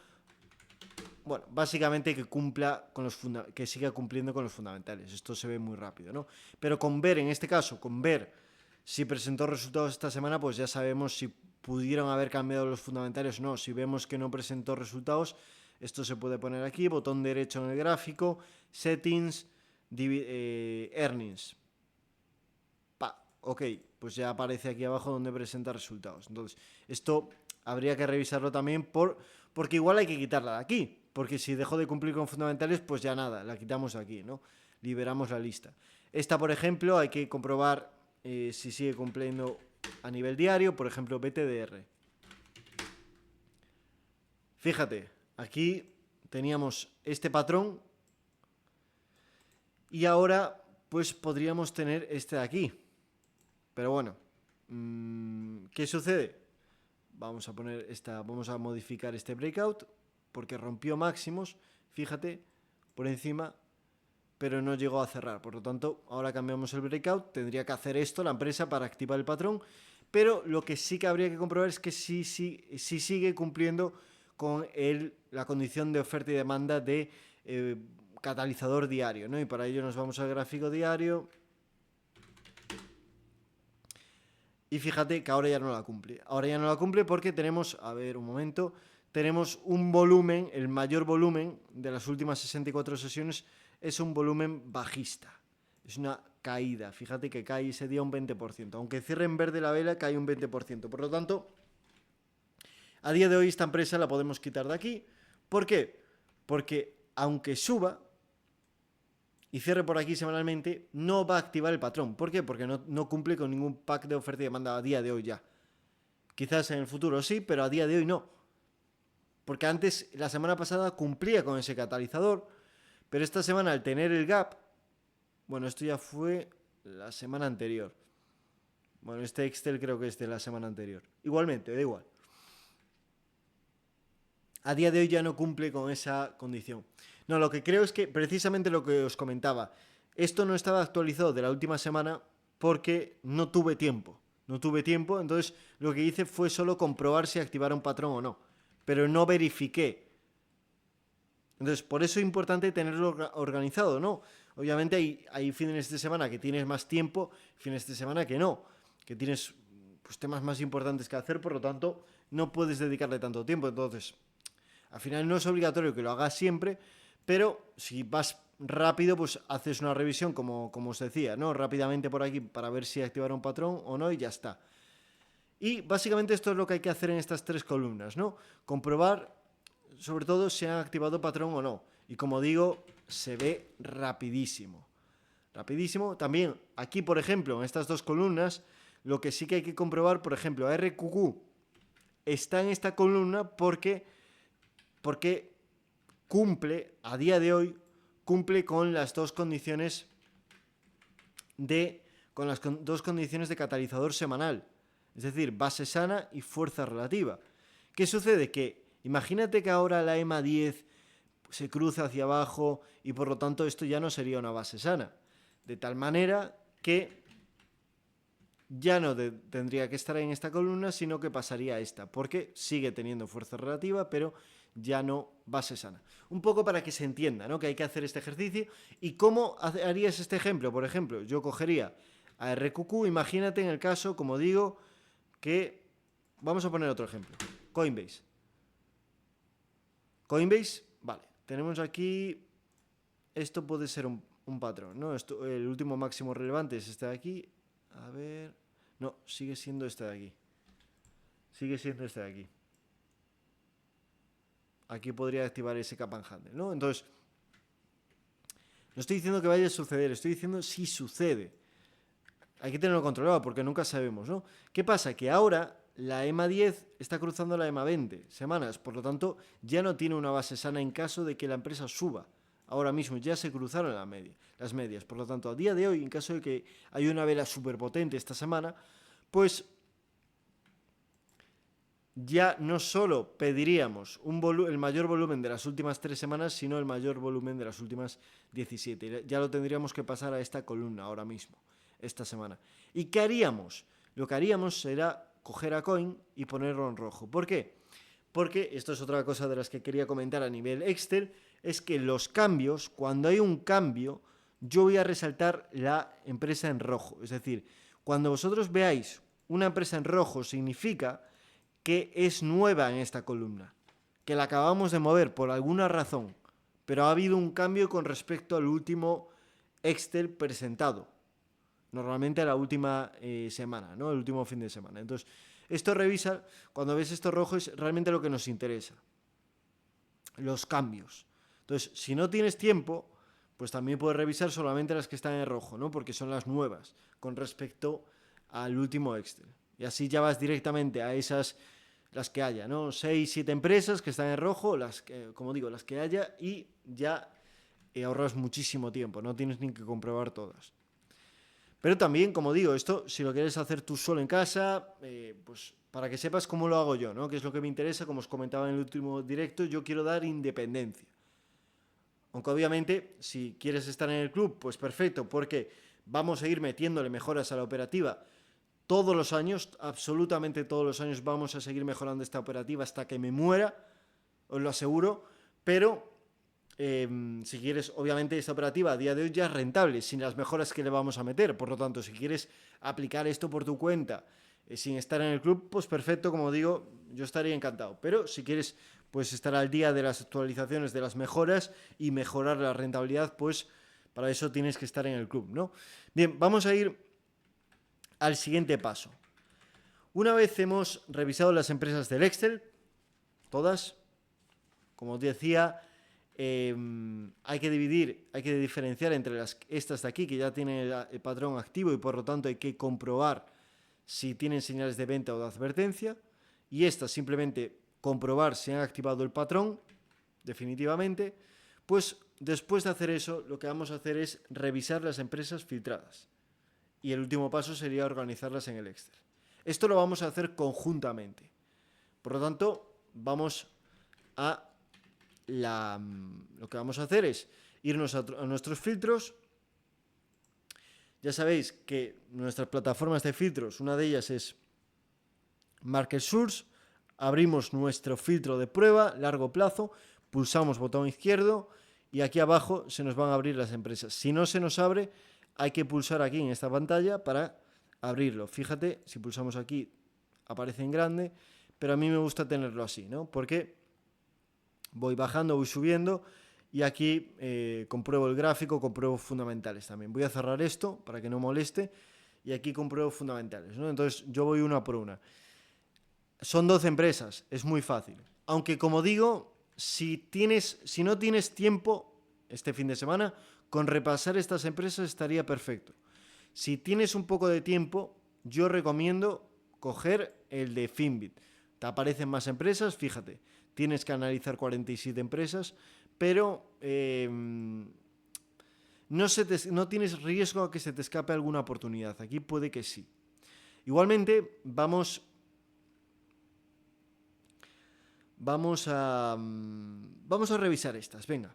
A: Bueno, básicamente que siga cumpliendo con los fundamentales. Esto se ve muy rápido, ¿no? Pero con ver, en este caso, con ver si presentó resultados esta semana, pues ya sabemos si pudieron haber cambiado los fundamentales o no. Si vemos que no presentó resultados, esto se puede poner aquí, botón derecho en el gráfico, settings, earnings. Ok, pues ya aparece aquí abajo donde presenta resultados. Entonces, esto habría que revisarlo también porque igual hay que quitarla de aquí. Porque si dejó de cumplir con fundamentales, pues ya nada, la quitamos de aquí, ¿no? Liberamos la lista. Esta, por ejemplo, hay que comprobar si sigue cumpliendo a nivel diario, por ejemplo, BTDR. Fíjate, aquí teníamos este patrón y ahora pues podríamos tener este de aquí. Pero bueno, ¿qué sucede? Vamos a modificar este breakout porque rompió máximos, fíjate, por encima, pero no llegó a cerrar. Por lo tanto, ahora cambiamos el breakout, tendría que hacer esto la empresa para activar el patrón, pero lo que sí que habría que comprobar es que si sigue cumpliendo con la condición de oferta y demanda de catalizador diario, ¿no? Y para ello nos vamos al gráfico diario. Y fíjate que ahora ya no la cumple. Ahora ya no la cumple porque tenemos, a ver un momento, tenemos un volumen, el mayor volumen de las últimas 64 sesiones es un volumen bajista. Es una caída. Fíjate que cae ese día un 20%. Aunque cierre en verde la vela, cae un 20%. Por lo tanto, a día de hoy esta empresa la podemos quitar de aquí. ¿Por qué? Porque aunque suba y cierre por aquí semanalmente, no va a activar el patrón. ¿Por qué? Porque no cumple con ningún pack de oferta y demanda a día de hoy ya. Quizás en el futuro sí, pero a día de hoy no. Porque antes, la semana pasada, cumplía con ese catalizador, pero esta semana al tener el gap, bueno, esto ya fue la semana anterior. Bueno, este Excel creo que es de la semana anterior. Igualmente, da igual. A día de hoy ya no cumple con esa condición. No, lo que creo es que precisamente lo que os comentaba, esto no estaba actualizado de la última semana porque no tuve tiempo. No tuve tiempo, entonces lo que hice fue solo comprobar si activara un patrón o no. Pero no verifiqué. Entonces, por eso es importante tenerlo organizado, ¿no? Obviamente hay fines de semana que tienes más tiempo, fines de semana que no, que tienes pues, temas más importantes que hacer, por lo tanto, no puedes dedicarle tanto tiempo. Entonces, al final no es obligatorio que lo hagas siempre, pero si vas rápido, pues haces una revisión, como os decía, ¿no? Rápidamente por aquí para ver si activar un patrón o no y ya está. Y básicamente esto es lo que hay que hacer en estas tres columnas, ¿no? Comprobar, sobre todo, si han activado patrón o no. Y como digo, se ve rapidísimo. Rapidísimo. También aquí, por ejemplo, en estas dos columnas, lo que sí que hay que comprobar, por ejemplo, RQQ está en esta columna porque cumple, a día de hoy, cumple con las dos condiciones de catalizador semanal. Es decir, base sana y fuerza relativa. ¿Qué sucede? Que imagínate que ahora la EMA 10 se cruza hacia abajo y por lo tanto esto ya no sería una base sana. De tal manera que ya no tendría que estar en esta columna, sino que pasaría a esta, porque sigue teniendo fuerza relativa, pero ya no base sana. Un poco para que se entienda, ¿no? Que hay que hacer este ejercicio. ¿Y cómo harías este ejemplo? Por ejemplo, yo cogería a RQQ, imagínate en el caso, como digo, que vamos a poner otro ejemplo. Coinbase. Coinbase, vale. Tenemos aquí, esto puede ser un patrón, ¿no? El último máximo relevante es este de aquí. A ver, no, sigue siendo este de aquí. Sigue siendo este de aquí. Aquí podría activar ese cap and handle, ¿no? Entonces, no estoy diciendo que vaya a suceder, estoy diciendo si sucede. Hay que tenerlo controlado porque nunca sabemos, ¿no? ¿Qué pasa? Que ahora la EMA 10 está cruzando la EMA 20 semanas, por lo tanto ya no tiene una base sana en caso de que la empresa suba ahora mismo ya se cruzaron las medias. Por lo tanto, a día de hoy, en caso de que haya una vela súper potente esta semana, pues ya no solo pediríamos el mayor volumen de las últimas 3 semanas, sino el mayor volumen de las últimas 17. Ya lo tendríamos que pasar a esta columna ahora mismo, esta semana. ¿Y qué haríamos? Lo que haríamos será coger a Coin y ponerlo en rojo. ¿Por qué? Porque esto es otra cosa de las que quería comentar a nivel Excel, es que los cambios, cuando hay un cambio, yo voy a resaltar la empresa en rojo. Es decir, cuando vosotros veáis una empresa en rojo, significa que es nueva en esta columna, que la acabamos de mover por alguna razón, pero ha habido un cambio con respecto al último Excel presentado, normalmente a la última semana, ¿no? El último fin de semana. Entonces, esto revisa, cuando ves esto rojo, es realmente lo que nos interesa, los cambios. Entonces, si no tienes tiempo, pues también puedes revisar solamente las que están en rojo, ¿no? Porque son las nuevas con respecto al último Excel. Y así ya vas directamente a esas, las que haya, ¿no? 6, 7 empresas que están en rojo, como digo, las que haya, y ya ahorras muchísimo tiempo, no tienes ni que comprobar todas. Pero también, como digo, esto si lo quieres hacer tú solo en casa, pues para que sepas cómo lo hago yo, ¿no? Que es lo que me interesa, como os comentaba en el último directo, yo quiero dar independencia. Aunque obviamente, si quieres estar en el club, pues perfecto, porque vamos a ir metiéndole mejoras a la operativa todos los años, absolutamente todos los años vamos a seguir mejorando esta operativa hasta que me muera, os lo aseguro, pero si quieres, obviamente esta operativa a día de hoy ya es rentable, sin las mejoras que le vamos a meter, por lo tanto, si quieres aplicar esto por tu cuenta, sin estar en el club, pues perfecto, como digo, yo estaría encantado, pero si quieres pues estar al día de las actualizaciones, de las mejoras y mejorar la rentabilidad, pues para eso tienes que estar en el club, ¿no? Bien, vamos a ir al siguiente paso. Una vez hemos revisado las empresas del Excel, todas, como os decía, hay que diferenciar entre estas de aquí, que ya tienen el patrón activo y por lo tanto hay que comprobar si tienen señales de venta o de advertencia, y estas simplemente comprobar si han activado el patrón definitivamente. Pues después de hacer eso, lo que vamos a hacer es revisar las empresas filtradas. Y el último paso sería organizarlas en el Excel. Esto lo vamos a hacer conjuntamente. Por lo tanto, lo que vamos a hacer es irnos a nuestros filtros. Ya sabéis que nuestras plataformas de filtros, una de ellas es Market Source. Abrimos nuestro filtro de prueba, largo plazo, pulsamos botón izquierdo y aquí abajo se nos van a abrir las empresas. Si no se nos abre, hay que pulsar aquí en esta pantalla para abrirlo. Fíjate, si pulsamos aquí aparece en grande, pero a mí me gusta tenerlo así, ¿no? Porque voy bajando, voy subiendo y aquí compruebo el gráfico, compruebo fundamentales también. Voy a cerrar esto para que no moleste y aquí compruebo fundamentales, ¿no? Entonces yo voy una por una. Son 12 empresas, es muy fácil. Aunque como digo, si no tienes tiempo este fin de semana, con repasar estas empresas estaría perfecto. Si tienes un poco de tiempo, yo recomiendo coger el de Finbit. Te aparecen más empresas, fíjate, tienes que analizar 47 empresas, pero no tienes riesgo a que se te escape alguna oportunidad. Aquí puede que sí. Igualmente, vamos a revisar estas, venga.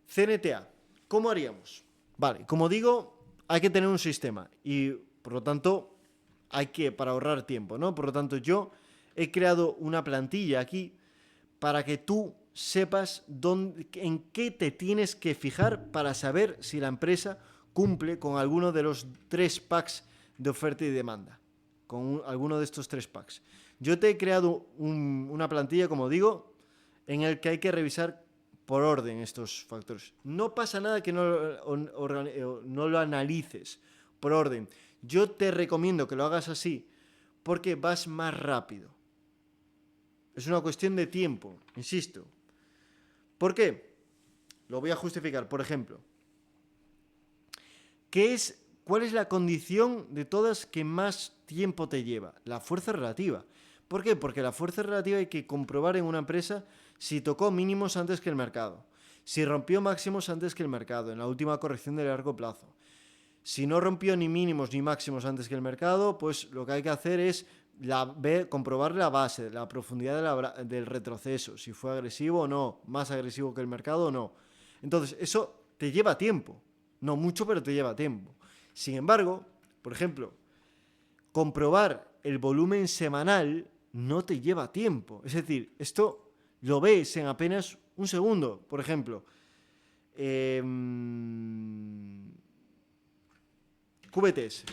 A: CNTA, ¿cómo haríamos? Vale, como digo, hay que tener un sistema y por lo tanto para ahorrar tiempo, ¿no? Por lo tanto, yo he creado una plantilla aquí para que tú sepas en qué te tienes que fijar para saber si la empresa cumple con alguno de los 3 packs de oferta y demanda, con alguno de estos 3 packs. Yo te he creado una plantilla, como digo, en el que hay que revisar por orden estos factores. No pasa nada que no lo analices por orden. Yo te recomiendo que lo hagas así porque vas más rápido. Es una cuestión de tiempo, insisto. ¿Por qué? Lo voy a justificar. Por ejemplo, ¿cuál es la condición de todas que más tiempo te lleva? La fuerza relativa. ¿Por qué? Porque la fuerza relativa hay que comprobar en una empresa si tocó mínimos antes que el mercado, Si rompió máximos antes que el mercado en la última corrección de largo plazo. Si no rompió ni mínimos ni máximos antes que el mercado, pues lo que hay que hacer es comprobar la base, la profundidad del retroceso, si fue agresivo o no, más agresivo que el mercado o no. Entonces, eso te lleva tiempo. No mucho, pero te lleva tiempo. Sin embargo, por ejemplo, comprobar el volumen semanal no te lleva tiempo. Es decir, esto lo ves en apenas un segundo. Por ejemplo, QBTS.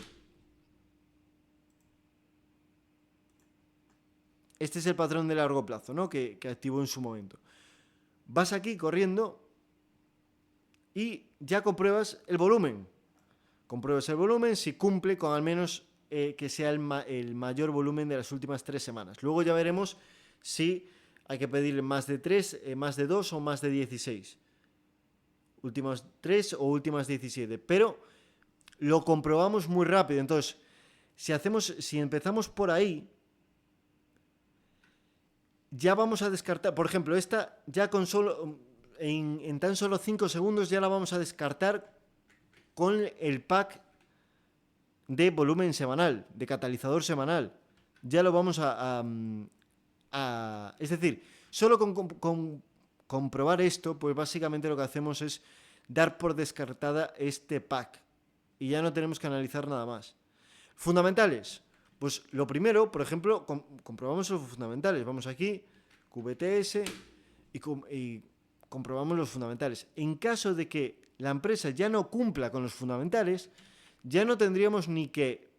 A: Este es el patrón de largo plazo, ¿no? Que activó en su momento. Vas aquí corriendo y ya compruebas el volumen. Compruebas el volumen si cumple con al menos que sea el mayor volumen de las últimas 3 semanas. Luego ya veremos si hay que pedirle más de 3, más de 2 o más de 16. Últimas 3 o últimas 17. Pero lo comprobamos muy rápido. Entonces, si empezamos por ahí, ya vamos a descartar, por ejemplo, esta ya con solo en tan solo 5 segundos ya la vamos a descartar con el pack de volumen semanal, de catalizador semanal. Ya lo vamos es decir, solo con comprobar esto, pues básicamente lo que hacemos es dar por descartada este pack y ya no tenemos que analizar nada más. Fundamentales. Pues lo primero, por ejemplo, comprobamos los fundamentales. Vamos aquí, QBTS, y comprobamos los fundamentales. En caso de que la empresa ya no cumpla con los fundamentales, ya no tendríamos ni que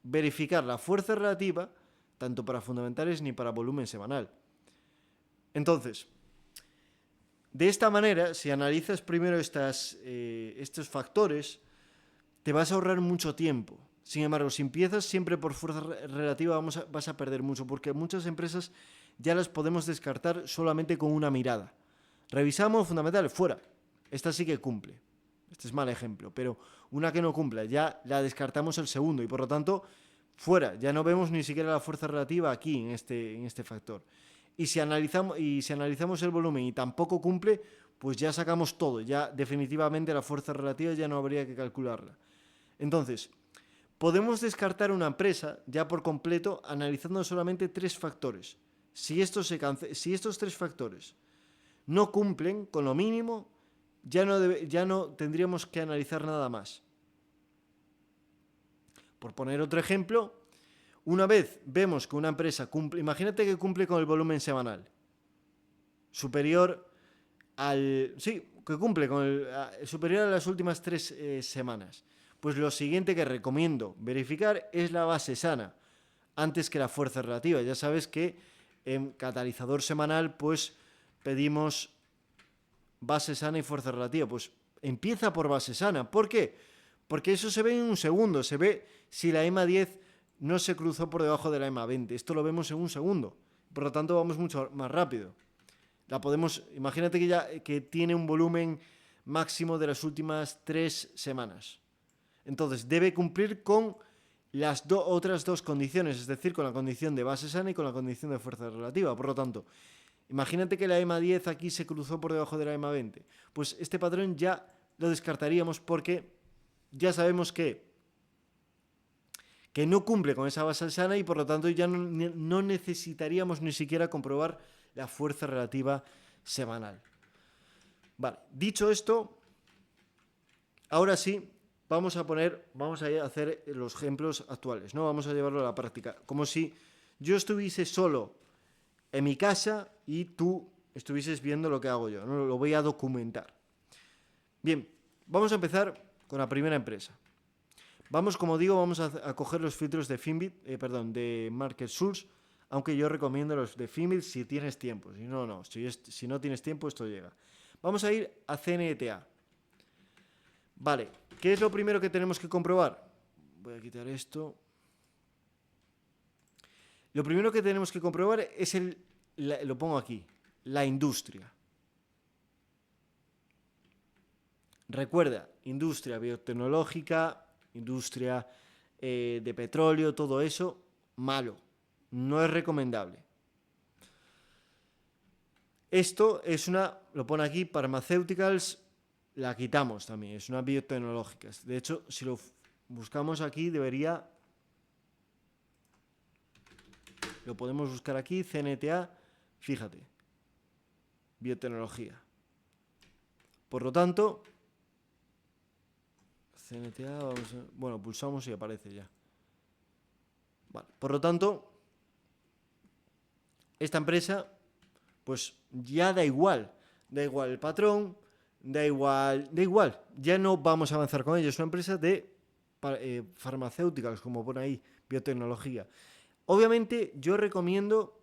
A: verificar la fuerza relativa, tanto para fundamentales ni para volumen semanal. Entonces, de esta manera, si analizas primero estos factores, te vas a ahorrar mucho tiempo. Sin embargo, si empiezas siempre por fuerza relativa, vas a perder mucho, porque muchas empresas ya las podemos descartar solamente con una mirada. Revisamos fundamentales, fuera. Esta sí que cumple. Este es mal ejemplo, pero una que no cumpla, ya la descartamos el segundo y por lo tanto, fuera. Ya no vemos ni siquiera la fuerza relativa aquí en este factor. Y si analizamos el volumen y tampoco cumple, pues ya sacamos todo. Ya definitivamente la fuerza relativa ya no habría que calcularla. Entonces, podemos descartar una empresa ya por completo analizando solamente 3 factores. Si estos 3 factores no cumplen con lo mínimo, ya no tendríamos que analizar nada más. Por poner otro ejemplo, una vez vemos que una empresa cumple, imagínate que cumple con el volumen semanal superior superior a las últimas 3 semanas. Pues lo siguiente que recomiendo verificar es la base sana, antes que la fuerza relativa. Ya sabes que en catalizador semanal, pues pedimos base sana y fuerza relativa. Pues empieza por base sana. ¿Por qué? Porque eso se ve en un segundo. Se ve si la EMA 10 no se cruzó por debajo de la EMA 20. Esto lo vemos en un segundo. Por lo tanto, vamos mucho más rápido. Imagínate que tiene un volumen máximo de las últimas 3 semanas. Entonces, debe cumplir con las otras 2 condiciones, es decir, con la condición de base sana y con la condición de fuerza relativa. Por lo tanto, imagínate que la EMA 10 aquí se cruzó por debajo de la EMA 20. Pues este patrón ya lo descartaríamos porque ya sabemos que no cumple con esa base sana y por lo tanto ya no necesitaríamos ni siquiera comprobar la fuerza relativa semanal. Vale, dicho esto, ahora sí, vamos a hacer los ejemplos actuales, ¿no? Vamos a llevarlo a la práctica, como si yo estuviese solo en mi casa y tú estuvieses viendo lo que hago yo, ¿no? Lo voy a documentar. Bien, vamos a empezar con la primera empresa. Como digo, vamos a coger los filtros de Market Source, aunque yo recomiendo los de Finbit si tienes tiempo. Si no, no. Si no tienes tiempo, esto llega. Vamos a ir a CNTA. Vale, ¿qué es lo primero que tenemos que comprobar? Voy a quitar esto. Lo primero que tenemos que comprobar es lo pongo aquí, la industria. Recuerda, industria biotecnológica, industria de petróleo, todo eso, malo. No es recomendable. Esto es lo pone aquí, Pharmaceuticals, la quitamos también, es una biotecnológica. De hecho, si lo buscamos aquí, lo podemos buscar aquí, CNTA, fíjate, biotecnología. Por lo tanto, CNTA, bueno, pulsamos y aparece ya. Vale, por lo tanto, esta empresa, pues ya da igual el patrón, da igual, ya no vamos a avanzar con ello, es una empresa de farmacéuticas, como pone ahí, biotecnología. Obviamente yo recomiendo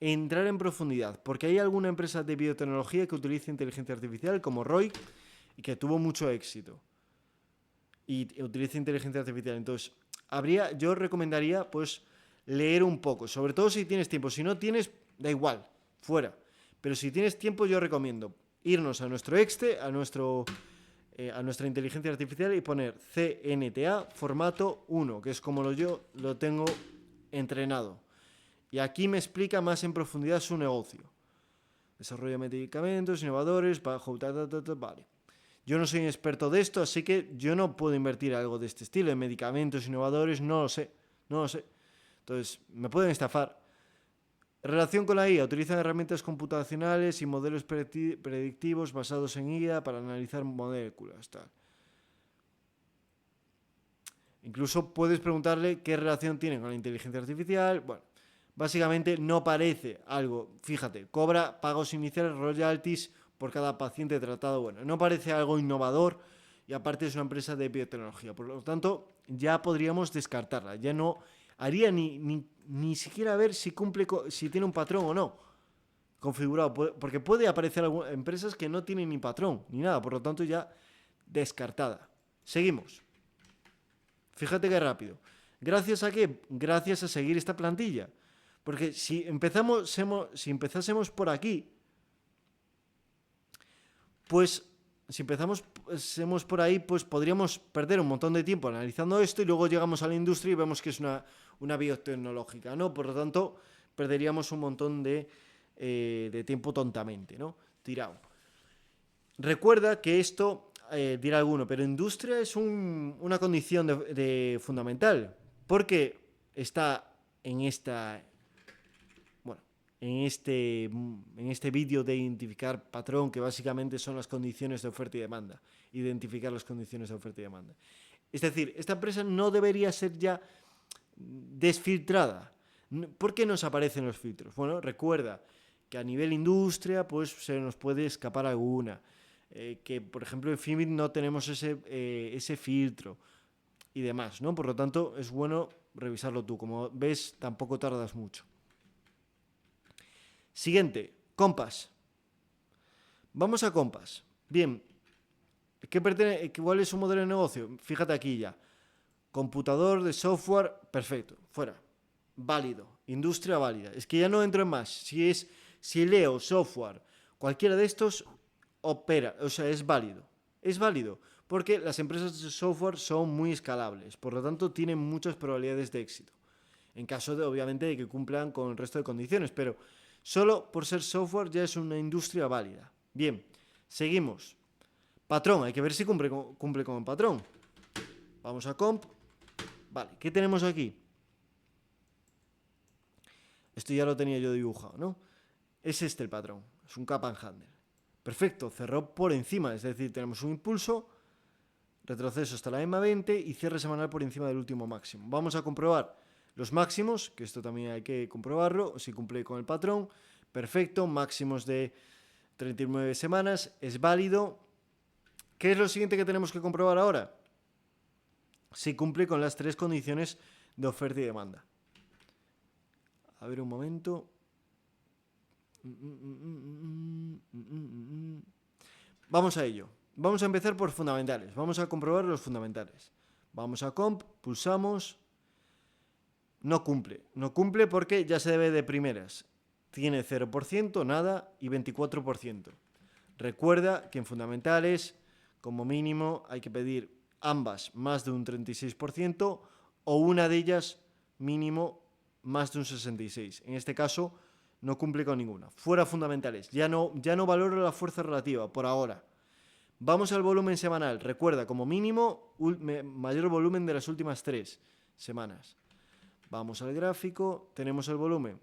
A: entrar en profundidad, porque hay alguna empresa de biotecnología que utiliza inteligencia artificial, como Roy, y que tuvo mucho éxito. Y utiliza inteligencia artificial. Entonces, yo recomendaría, pues, leer un poco, sobre todo si tienes tiempo. Si no tienes, da igual, fuera. Pero si tienes tiempo, yo recomiendo irnos a nuestro Exte, a nuestra inteligencia artificial y poner CNTA formato 1, que es como yo lo tengo entrenado. Y aquí me explica más en profundidad su negocio. Desarrollo de medicamentos, innovadores, vale. Yo no soy un experto de esto, así que yo no puedo invertir algo de este estilo, en medicamentos innovadores, no lo sé. Entonces, me pueden estafar. Relación con la IA. Utilizan herramientas computacionales y modelos predictivos basados en IA para analizar moléculas. Tal. Incluso puedes preguntarle qué relación tiene con la inteligencia artificial. Bueno, básicamente no parece algo. Fíjate, cobra pagos iniciales, royalties por cada paciente tratado. Bueno, no parece algo innovador y aparte es una empresa de biotecnología. Por lo tanto, ya podríamos descartarla. Ya no haría ni siquiera ver si si tiene un patrón o no configurado. Porque puede aparecer algunas empresas que no tienen ni patrón ni nada. Por lo tanto, ya descartada. Seguimos. Fíjate qué rápido. ¿Gracias a qué? Gracias a seguir esta plantilla. Porque si empezásemos por aquí, pues si empezamos por ahí, pues podríamos perder un montón de tiempo analizando esto y luego llegamos a la industria y vemos que es una biotecnológica, ¿no? Por lo tanto, perderíamos un montón de tiempo tontamente, ¿no? Tirado. Recuerda que esto, dirá alguno, pero industria es una condición fundamental, porque está en este vídeo de identificar patrón, que básicamente son las condiciones de oferta y demanda. Identificar las condiciones de oferta y demanda. Es decir, esta empresa no debería ser ya desfiltrada. ¿Por qué nos aparecen los filtros? Bueno, recuerda que a nivel industria, pues se nos puede escapar alguna. Que, por ejemplo, en Fimit no tenemos ese filtro y demás, ¿no? Por lo tanto, es bueno revisarlo tú. Como ves, tampoco tardas mucho. Siguiente, Compass. Vamos a Compass. Bien, ¿cuál es su modelo de negocio? Fíjate aquí ya. Computador de software, perfecto, fuera. Válido, industria válida. Es que ya no entro en más. Si leo software, cualquiera de estos opera, o sea, es válido. Es válido, porque las empresas de software son muy escalables, por lo tanto tienen muchas probabilidades de éxito. En caso de, obviamente, de que cumplan con el resto de condiciones, pero solo por ser software ya es una industria válida. Bien, seguimos. Patrón, hay que ver si cumple con el patrón. Vamos a comp. Vale, ¿qué tenemos aquí? Esto ya lo tenía yo dibujado, ¿no? Es este el patrón, es un cap and handle. Perfecto, cerró por encima, es decir, tenemos un impulso, retroceso hasta la EMA 20 y cierre semanal por encima del último máximo. Vamos a comprobar los máximos, que esto también hay que comprobarlo, si cumple con el patrón. Perfecto, máximos de 39 semanas, es válido. ¿Qué es lo siguiente que tenemos que comprobar ahora? Si cumple con las tres condiciones de oferta y demanda. A ver un momento. Vamos a ello. Vamos a empezar por fundamentales. Vamos a comprobar los fundamentales. Vamos a comp, pulsamos. No cumple. No cumple porque ya se debe de primeras. Tiene 0%, nada y 24%. Recuerda que en fundamentales, como mínimo, hay que pedir ambas más de un 36% o una de ellas mínimo más de un 66%. En este caso, No cumple con ninguna. Fuera fundamentales. Ya no valoro la fuerza relativa por ahora. Vamos al volumen semanal. Recuerda, como mínimo, mayor volumen de las últimas 3 semanas. Vamos al gráfico. Tenemos el volumen.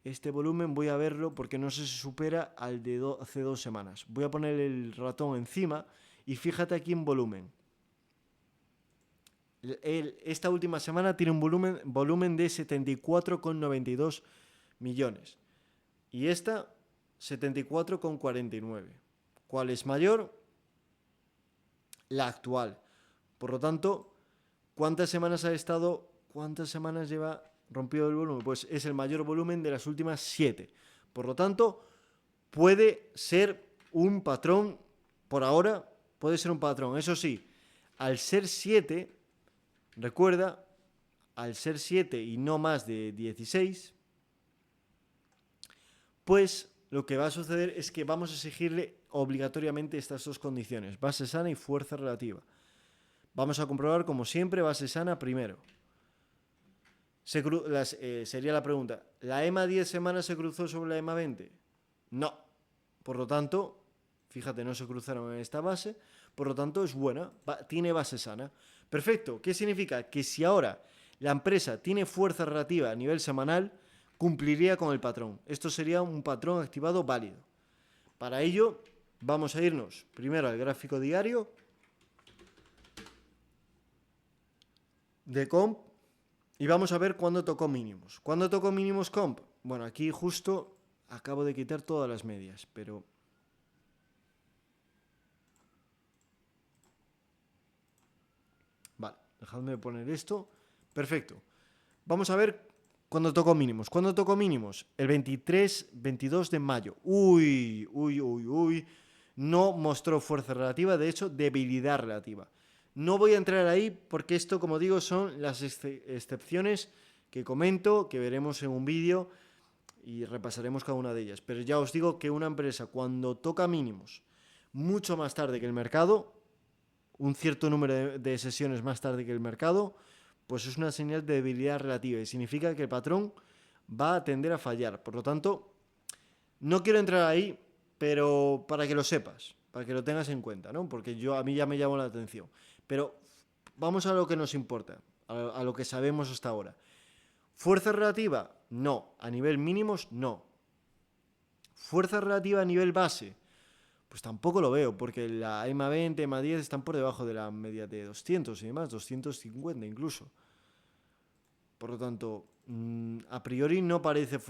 A: Este volumen voy a verlo porque no sé si supera al de hace 2 semanas. Voy a poner el ratón encima y fíjate aquí en volumen. Esta última semana tiene un volumen de 74,92 millones. Y esta, 74,49. ¿Cuál es mayor? La actual. Por lo tanto, ¿cuántas semanas lleva rompido el volumen? Pues es el mayor volumen de las últimas 7. Por lo tanto, puede ser un patrón, por ahora, puede ser un patrón. Eso sí, al ser 7, recuerda, al ser 7 y no más de 16, pues lo que va a suceder es que vamos a exigirle obligatoriamente estas 2 condiciones, base sana y fuerza relativa. Vamos a comprobar, como siempre, base sana primero. Sería la pregunta, ¿la EMA 10 semanas se cruzó sobre la EMA 20? No. Por lo tanto, fíjate, no se cruzaron en esta base, por lo tanto es buena, tiene base sana. Perfecto, ¿qué significa? Que si ahora la empresa tiene fuerza relativa a nivel semanal, cumpliría con el patrón. Esto sería un patrón activado válido. Para ello, vamos a irnos primero al gráfico diario de comp y vamos a ver cuándo tocó mínimos. ¿Cuándo tocó mínimos comp? Bueno, aquí justo acabo de quitar todas las medias, pero vale, dejadme poner esto. Perfecto. Vamos a ver cuándo tocó mínimos. ¿Cuándo tocó mínimos? El 22 de mayo. Uy. No mostró fuerza relativa, de hecho, debilidad relativa. No voy a entrar ahí porque esto, como digo, son las excepciones que comento, que veremos en un vídeo y repasaremos cada una de ellas. Pero ya os digo que una empresa, cuando toca mínimos mucho más tarde que el mercado, un cierto número de sesiones más tarde que el mercado, pues es una señal de debilidad relativa y significa que el patrón va a tender a fallar. Por lo tanto, no quiero entrar ahí, pero para que lo sepas, para que lo tengas en cuenta, ¿no? Porque a mí ya me llamó la atención. Pero vamos a lo que nos importa, a lo que sabemos hasta ahora. ¿Fuerza relativa? No. ¿A nivel mínimos? No. ¿Fuerza relativa a nivel base? Pues tampoco lo veo, porque la EMA 20, EMA 10 están por debajo de la media de 200 y demás, 250 incluso. Por lo tanto, a priori no parece,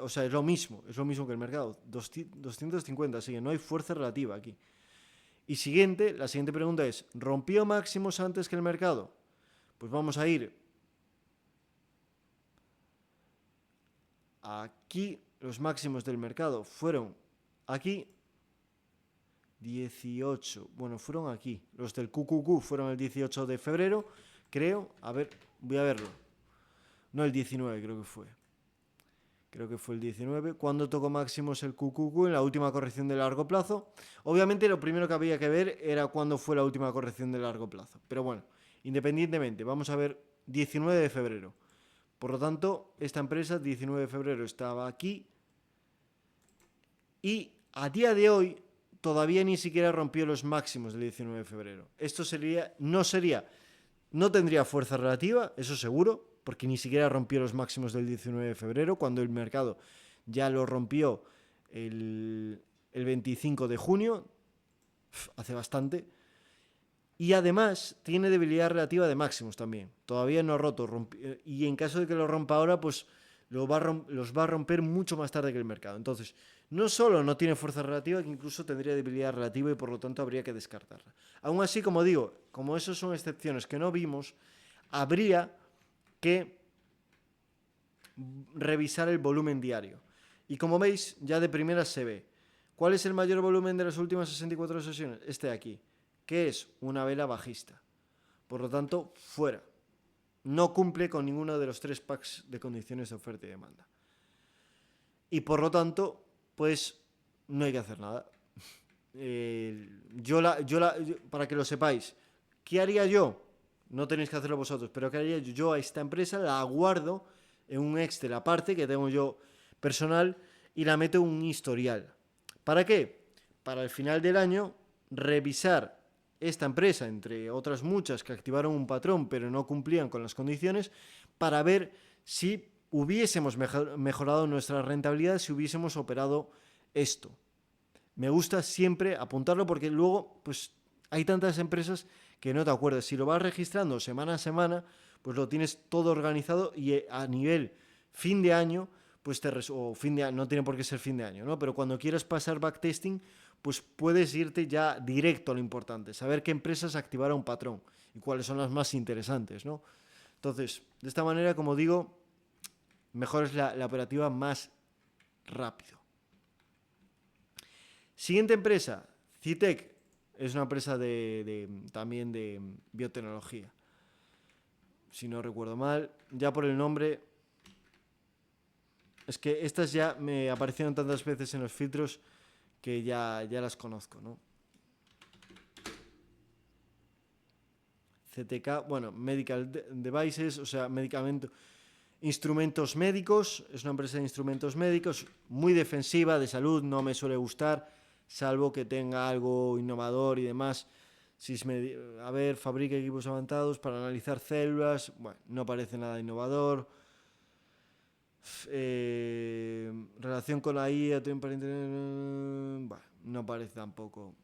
A: o sea, es lo mismo que el mercado, 250, así que no hay fuerza relativa aquí. Y la siguiente pregunta es, ¿rompió máximos antes que el mercado? Pues vamos a ir aquí, los máximos del mercado fueron aquí, 18, bueno, fueron aquí, los del QQQ fueron el 18 de febrero, creo, a ver, voy a verlo, no el 19 creo que fue el 19, cuando tocó máximos el QQQ en la última corrección de largo plazo. Obviamente lo primero que había que ver era cuándo fue la última corrección de largo plazo, pero bueno, independientemente, vamos a ver 19 de febrero, por lo tanto, esta empresa 19 de febrero estaba aquí y a día de hoy todavía ni siquiera rompió los máximos del 19 de febrero. Esto no tendría fuerza relativa, eso seguro, porque ni siquiera rompió los máximos del 19 de febrero, cuando el mercado ya lo rompió el 25 de junio, hace bastante. Y además tiene debilidad relativa de máximos también. Todavía no ha roto. Y en caso de que lo rompa ahora, pues los va a romper mucho más tarde que el mercado. Entonces, no solo no tiene fuerza relativa, que incluso tendría debilidad relativa y por lo tanto habría que descartarla. Aún así, como digo, como esas son excepciones que no vimos, habría que revisar el volumen diario. Y como veis, ya de primeras se ve. ¿Cuál es el mayor volumen de las últimas 64 sesiones? Este de aquí, que es una vela bajista. Por lo tanto, fuera. No cumple con ninguno de los 3 packs de condiciones de oferta y demanda. Y por lo tanto, pues no hay que hacer nada. Para que lo sepáis, ¿qué haría yo? No tenéis que hacerlo vosotros, pero ¿qué haría yo? Yo a esta empresa la guardo en un Excel aparte que tengo yo personal y la meto en un historial. ¿Para qué? Para el final del año revisar esta empresa, entre otras muchas que activaron un patrón pero no cumplían con las condiciones, para ver si hubiésemos mejorado nuestra rentabilidad, si hubiésemos operado esto. Me gusta siempre apuntarlo porque luego pues hay tantas empresas que no te acuerdas. Si lo vas registrando semana a semana, pues lo tienes todo organizado y a nivel fin de año, pues o fin de año, no tiene por qué ser fin de año, ¿no? Pero cuando quieras pasar backtesting, pues puedes irte ya directo a lo importante, saber qué empresas activaron patrón y cuáles son las más interesantes, ¿no? Entonces, de esta manera, como digo, mejor es la operativa más rápido. Siguiente empresa, Citec, es una empresa también de biotecnología. Si no recuerdo mal, ya por el nombre, es que estas ya me aparecieron tantas veces en los filtros que ya las conozco, ¿no? CTK, bueno, Medical Devices, o sea, instrumentos médicos, es una empresa de instrumentos médicos, muy defensiva, de salud, no me suele gustar, salvo que tenga algo innovador y demás. A ver, fabrica equipos avanzados para analizar células, bueno, no parece nada innovador. Relación con la IA, bueno, no parece tampoco.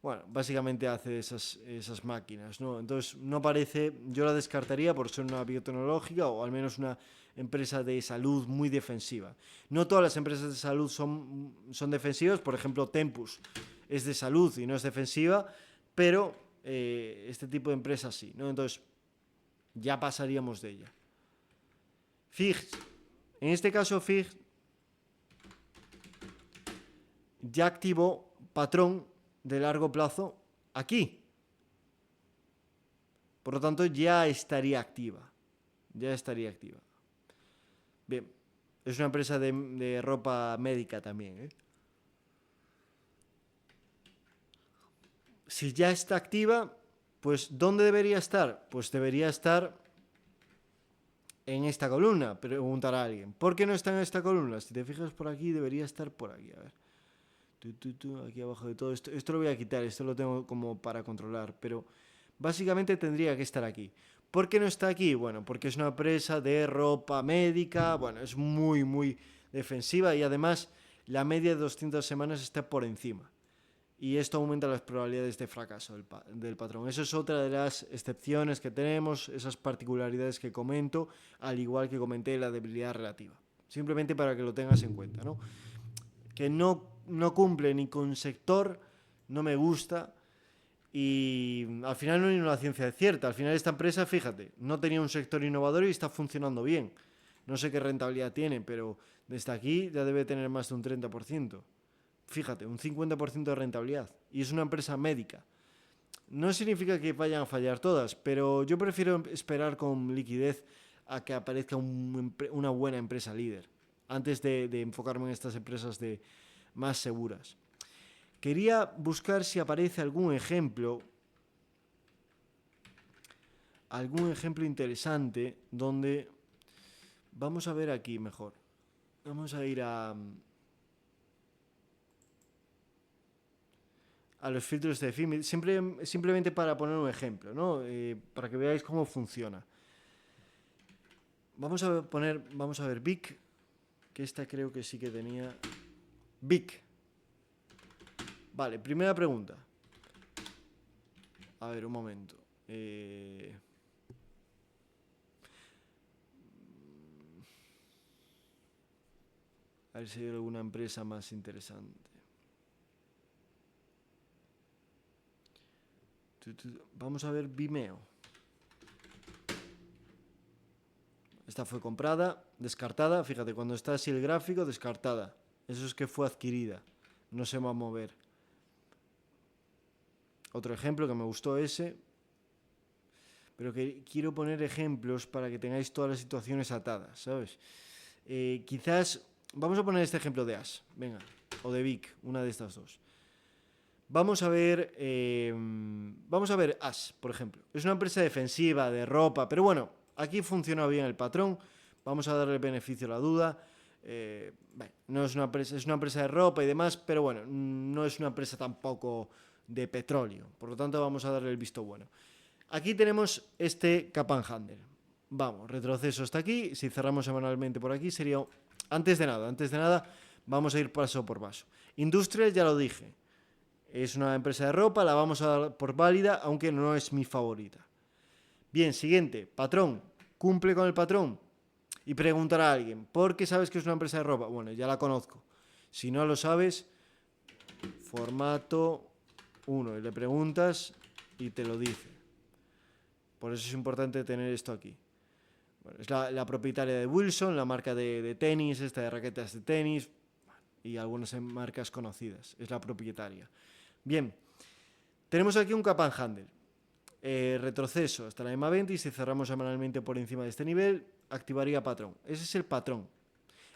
A: Bueno, básicamente hace esas máquinas, ¿no? Entonces, no parece, yo la descartaría por ser una biotecnológica o al menos una empresa de salud muy defensiva. No todas las empresas de salud son defensivas, por ejemplo, Tempus es de salud y no es defensiva, pero este tipo de empresas sí, ¿no? Entonces, ya pasaríamos de ella. FIG, en este caso FIG ya activó patrón de largo plazo aquí. Por lo tanto, ya estaría activa. Bien, es una empresa de ropa médica también, ¿eh? Si ya está activa, pues ¿dónde debería estar? Pues debería estar en esta columna, preguntará alguien. ¿Por qué no está en esta columna? Si te fijas por aquí, debería estar por aquí. A ver. Aquí abajo de todo esto. Esto lo voy a quitar, esto lo tengo como para controlar, pero básicamente tendría que estar aquí. ¿Por qué no está aquí? Bueno, porque es una empresa de ropa médica, bueno, es muy defensiva y además la media de 200 semanas está por encima. Y esto aumenta las probabilidades de fracaso del patrón. Eso es otra de las excepciones que tenemos, esas particularidades que comento, al igual que comenté la debilidad relativa. Simplemente para que lo tengas en cuenta, ¿no? Que no cumple ni con sector, no me gusta. Y al final no hay una ciencia cierta. Al final esta empresa, fíjate, no tenía un sector innovador y está funcionando bien. No sé qué rentabilidad tiene, pero desde aquí ya debe tener más de un 30%. Fíjate, un 50% de rentabilidad. Y es una empresa médica. No significa que vayan a fallar todas, pero yo prefiero esperar con liquidez a que aparezca una buena empresa líder, antes de enfocarme en estas empresas más seguras. Quería buscar si aparece algún ejemplo interesante donde... Vamos a ver aquí mejor. Vamos a ir a los filtros de Fimit, simplemente para poner un ejemplo, ¿no? Para que veáis cómo funciona. Vamos a ver Vic, que esta creo que sí que tenía. Vic. Vale, primera pregunta. A ver, un momento. A ver si hay alguna empresa más interesante. Vamos a ver Vimeo. Esta fue comprada, descartada. Fíjate, cuando está así el gráfico, descartada. Eso es que fue adquirida. No se va a mover. Otro ejemplo que me gustó ese. Pero que quiero poner ejemplos para que tengáis todas las situaciones atadas, ¿sabes? Quizás... Vamos a poner este ejemplo de As. Venga. O de Vic. Una de estas dos. Vamos a ver As, por ejemplo. Es una empresa defensiva, de ropa, pero bueno, aquí funciona bien el patrón, vamos a darle el beneficio a la duda. No es una empresa de ropa y demás, pero bueno, no es una empresa tampoco de petróleo, por lo tanto vamos a darle el visto bueno. Aquí tenemos este Cup and Handle. Vamos, retroceso hasta aquí. Si cerramos semanalmente por aquí sería... Antes de nada, vamos a ir paso por paso. Industrial, ya lo dije, es una empresa de ropa, la vamos a dar por válida, aunque no es mi favorita. Bien, siguiente, patrón. ¿Cumple con el patrón? Y preguntará a alguien, ¿por qué sabes que es una empresa de ropa? Bueno, ya la conozco. Si no lo sabes, formato 1 y le preguntas y te lo dice. Por eso es importante tener esto aquí. Bueno, es la propietaria de Wilson, la marca de tenis, esta de raquetas de tenis y algunas marcas conocidas. Es la propietaria. Bien, tenemos aquí un Cup and Handle. Retroceso hasta la EMA 20 y si cerramos semanalmente por encima de este nivel, activaría patrón. Ese es el patrón.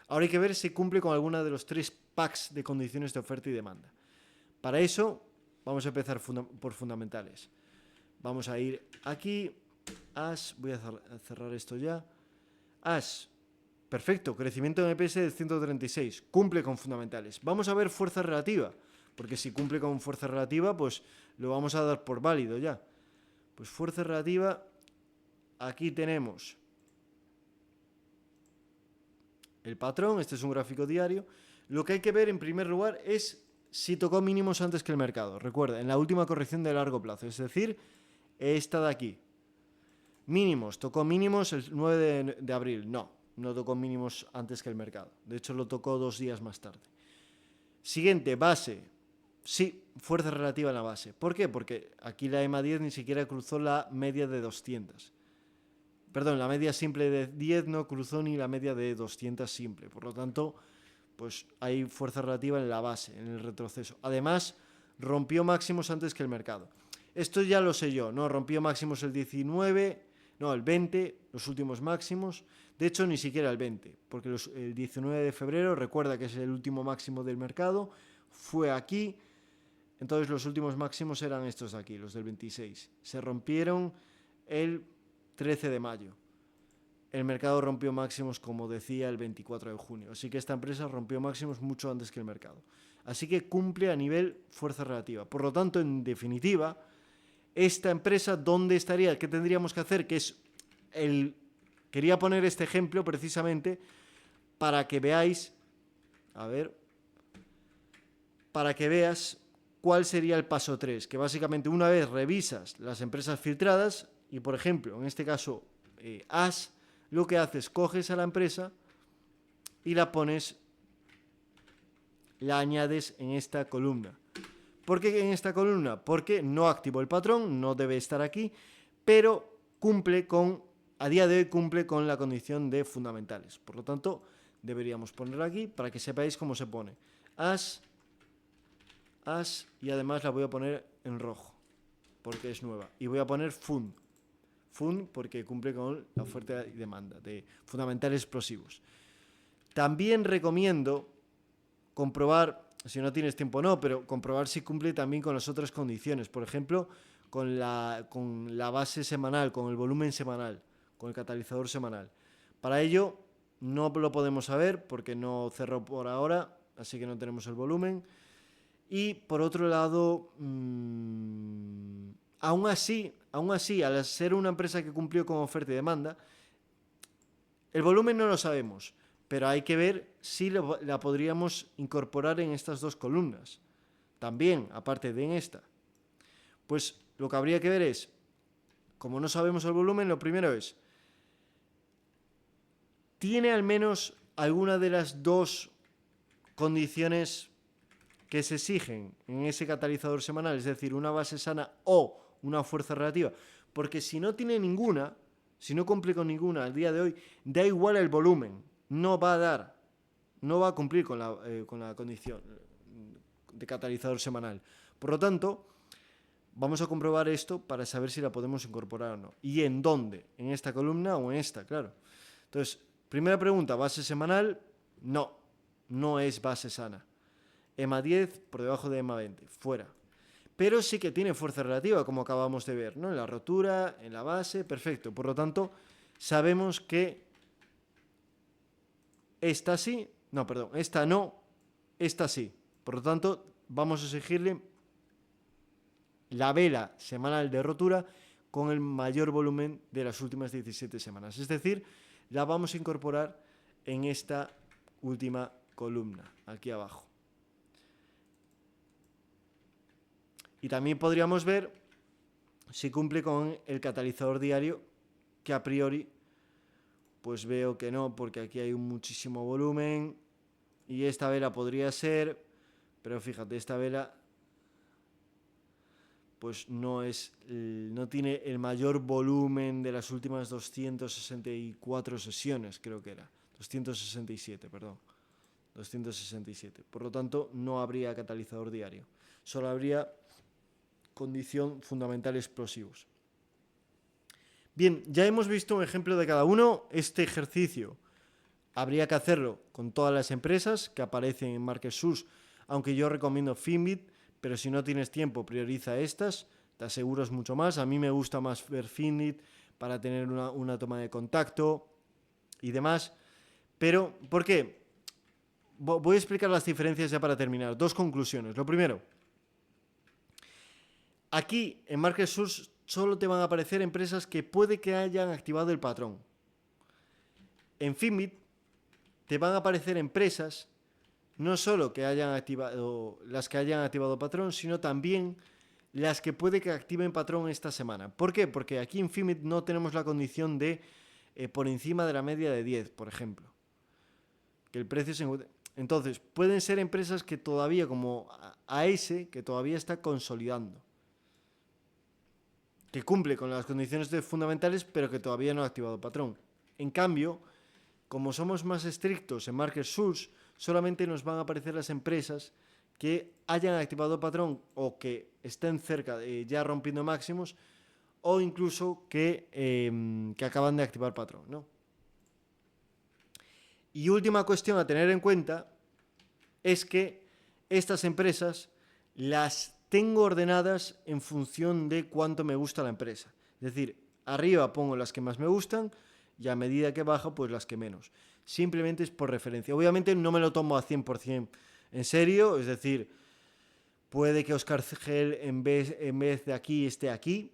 A: Ahora hay que ver si cumple con alguna de los 3 packs de condiciones de oferta y demanda. Para eso, vamos a empezar por fundamentales. Vamos a ir aquí, AS, voy a cerrar esto ya. AS, perfecto, crecimiento en EPS de 136, cumple con fundamentales. Vamos a ver fuerza relativa, porque si cumple con fuerza relativa, pues lo vamos a dar por válido ya. Pues fuerza relativa, aquí tenemos el patrón, este es un gráfico diario. Lo que hay que ver en primer lugar es si tocó mínimos antes que el mercado. Recuerda, en la última corrección de largo plazo, es decir, esta de aquí. Mínimos, tocó mínimos el 9 de abril. No tocó mínimos antes que el mercado. De hecho, lo tocó 2 días más tarde. Siguiente, base. Sí, fuerza relativa en la base. ¿Por qué? Porque aquí la EMA 10 ni siquiera cruzó la media de 200. Perdón, la media simple de 10 no cruzó ni la media de 200 simple. Por lo tanto, pues hay fuerza relativa en la base, en el retroceso. Además, rompió máximos antes que el mercado. Esto ya lo sé yo, ¿no? Rompió máximos el 19, no, el 20, los últimos máximos. De hecho, ni siquiera el 20, porque el 19 de febrero, recuerda que es el último máximo del mercado, fue aquí. Entonces los últimos máximos eran estos de aquí, los del 26. Se rompieron el 13 de mayo. El mercado rompió máximos, como decía, el 24 de junio. Así que esta empresa rompió máximos mucho antes que el mercado. Así que cumple a nivel fuerza relativa. Por lo tanto, en definitiva, esta empresa, ¿dónde estaría? ¿Qué tendríamos que hacer? Que es Quería poner este ejemplo precisamente para que veáis, para que veas cuál sería el paso 3, que básicamente una vez revisas las empresas filtradas y, por ejemplo, en este caso, AS, lo que haces, coges a la empresa y la añades en esta columna. ¿Por qué en esta columna? Porque no activó el patrón, no debe estar aquí, pero a día de hoy cumple con la condición de fundamentales. Por lo tanto, deberíamos ponerla aquí para que sepáis cómo se pone. AS, y además la voy a poner en rojo, porque es nueva. Y voy a poner FUN porque cumple con la oferta y demanda de fundamentales explosivos. También recomiendo comprobar, si no tienes tiempo no, pero comprobar si cumple también con las otras condiciones. Por ejemplo, con la base semanal, con el volumen semanal, con el catalizador semanal. Para ello no lo podemos saber porque no cerró por ahora, así que no tenemos el volumen. Y por otro lado, aún así, al ser una empresa que cumplió con oferta y demanda, el volumen no lo sabemos, pero hay que ver si la podríamos incorporar en estas dos columnas. También, aparte de en esta. Pues lo que habría que ver es, como no sabemos el volumen, lo primero es, ¿tiene al menos alguna de las dos condiciones que se exigen en ese catalizador semanal, es decir, una base sana o una fuerza relativa? Porque si no tiene ninguna, si no cumple con ninguna al día de hoy, da igual el volumen, no va a cumplir con la condición de catalizador semanal. Por lo tanto, vamos a comprobar esto para saber si la podemos incorporar o no. ¿Y en dónde? ¿En esta columna o en esta? Claro. Entonces, primera pregunta, ¿base semanal? No es base sana. EMA 10 por debajo de EMA 20, fuera. Pero sí que tiene fuerza relativa, como acabamos de ver, ¿no? En la rotura, en la base, perfecto. Por lo tanto, sabemos que esta sí, no, perdón, esta no, esta sí. Por lo tanto, vamos a exigirle la vela semanal de rotura con el mayor volumen de las últimas 17 semanas. Es decir, la vamos a incorporar en esta última columna, aquí abajo. Y también podríamos ver si cumple con el catalizador diario, que a priori pues veo que no, porque aquí hay muchísimo volumen y esta vela podría ser, pero fíjate, esta vela pues no tiene el mayor volumen de las últimas 264 sesiones, creo que era, 267, perdón, 267. Por lo tanto, no habría catalizador diario, solo habría condición fundamental explosivos. Bien, ya hemos visto un ejemplo de cada uno. Este ejercicio habría que hacerlo con todas las empresas que aparecen en MarketSource, aunque yo recomiendo Finbit, pero si no tienes tiempo, prioriza estas, te aseguras mucho más. A mí me gusta más ver Finbit para tener una toma de contacto y demás. Pero, ¿por qué? Voy a explicar las diferencias ya para terminar. Dos conclusiones. Lo primero, aquí en MarketSource solo te van a aparecer empresas que puede que hayan activado el patrón. En Finbit te van a aparecer empresas no solo que hayan activado las que hayan activado patrón, sino también las que puede que activen patrón esta semana. ¿Por qué? Porque aquí en Finbit no tenemos la condición de por encima de la media de 10, por ejemplo. Que el precio se... Entonces, pueden ser empresas que todavía, como AS, que todavía está consolidando, que cumple con las condiciones fundamentales, pero que todavía no ha activado patrón. En cambio, como somos más estrictos en MarketSource, solamente nos van a aparecer las empresas que hayan activado patrón o que estén cerca de ya rompiendo máximos, o incluso que acaban de activar patrón, ¿no? Y última cuestión a tener en cuenta es que estas empresas las tengo ordenadas en función de cuánto me gusta la empresa. Es decir, arriba pongo las que más me gustan y a medida que baja, pues las que menos. Simplemente es por referencia. Obviamente no me lo tomo a 100% en serio, es decir, puede que Oscar Gel en vez de aquí esté aquí,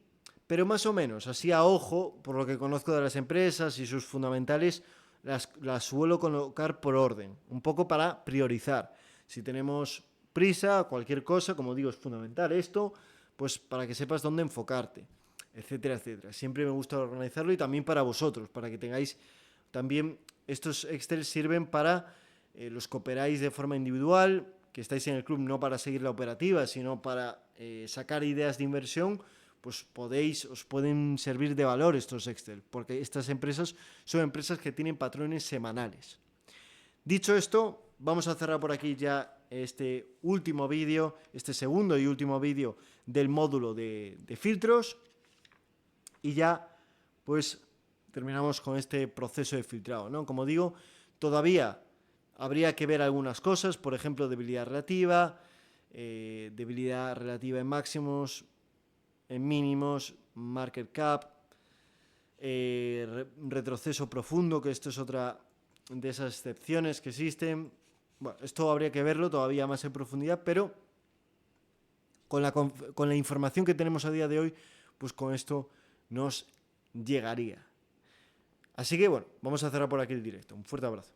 A: pero más o menos, así a ojo, por lo que conozco de las empresas y sus fundamentales, las suelo colocar por orden, un poco para priorizar. Si tenemos prisa, cualquier cosa, como digo, es fundamental esto, pues para que sepas dónde enfocarte, etcétera, etcétera. Siempre me gusta organizarlo y también para vosotros, para que tengáis también, estos Excel sirven para los que operáis de forma individual, que estáis en el club no para seguir la operativa, sino para sacar ideas de inversión, pues os pueden servir de valor estos Excel, porque estas empresas son empresas que tienen patrones semanales. Dicho esto, vamos a cerrar por aquí ya este último vídeo, este segundo y último vídeo del módulo de filtros, y ya pues terminamos con este proceso de filtrado, ¿no? Como digo, todavía habría que ver algunas cosas, por ejemplo, debilidad relativa en máximos, en mínimos, market cap, retroceso profundo, que esto es otra de esas excepciones que existen. Bueno, esto habría que verlo todavía más en profundidad, pero con la información que tenemos a día de hoy, pues con esto nos llegaría. Así que bueno, vamos a cerrar por aquí el directo. Un fuerte abrazo.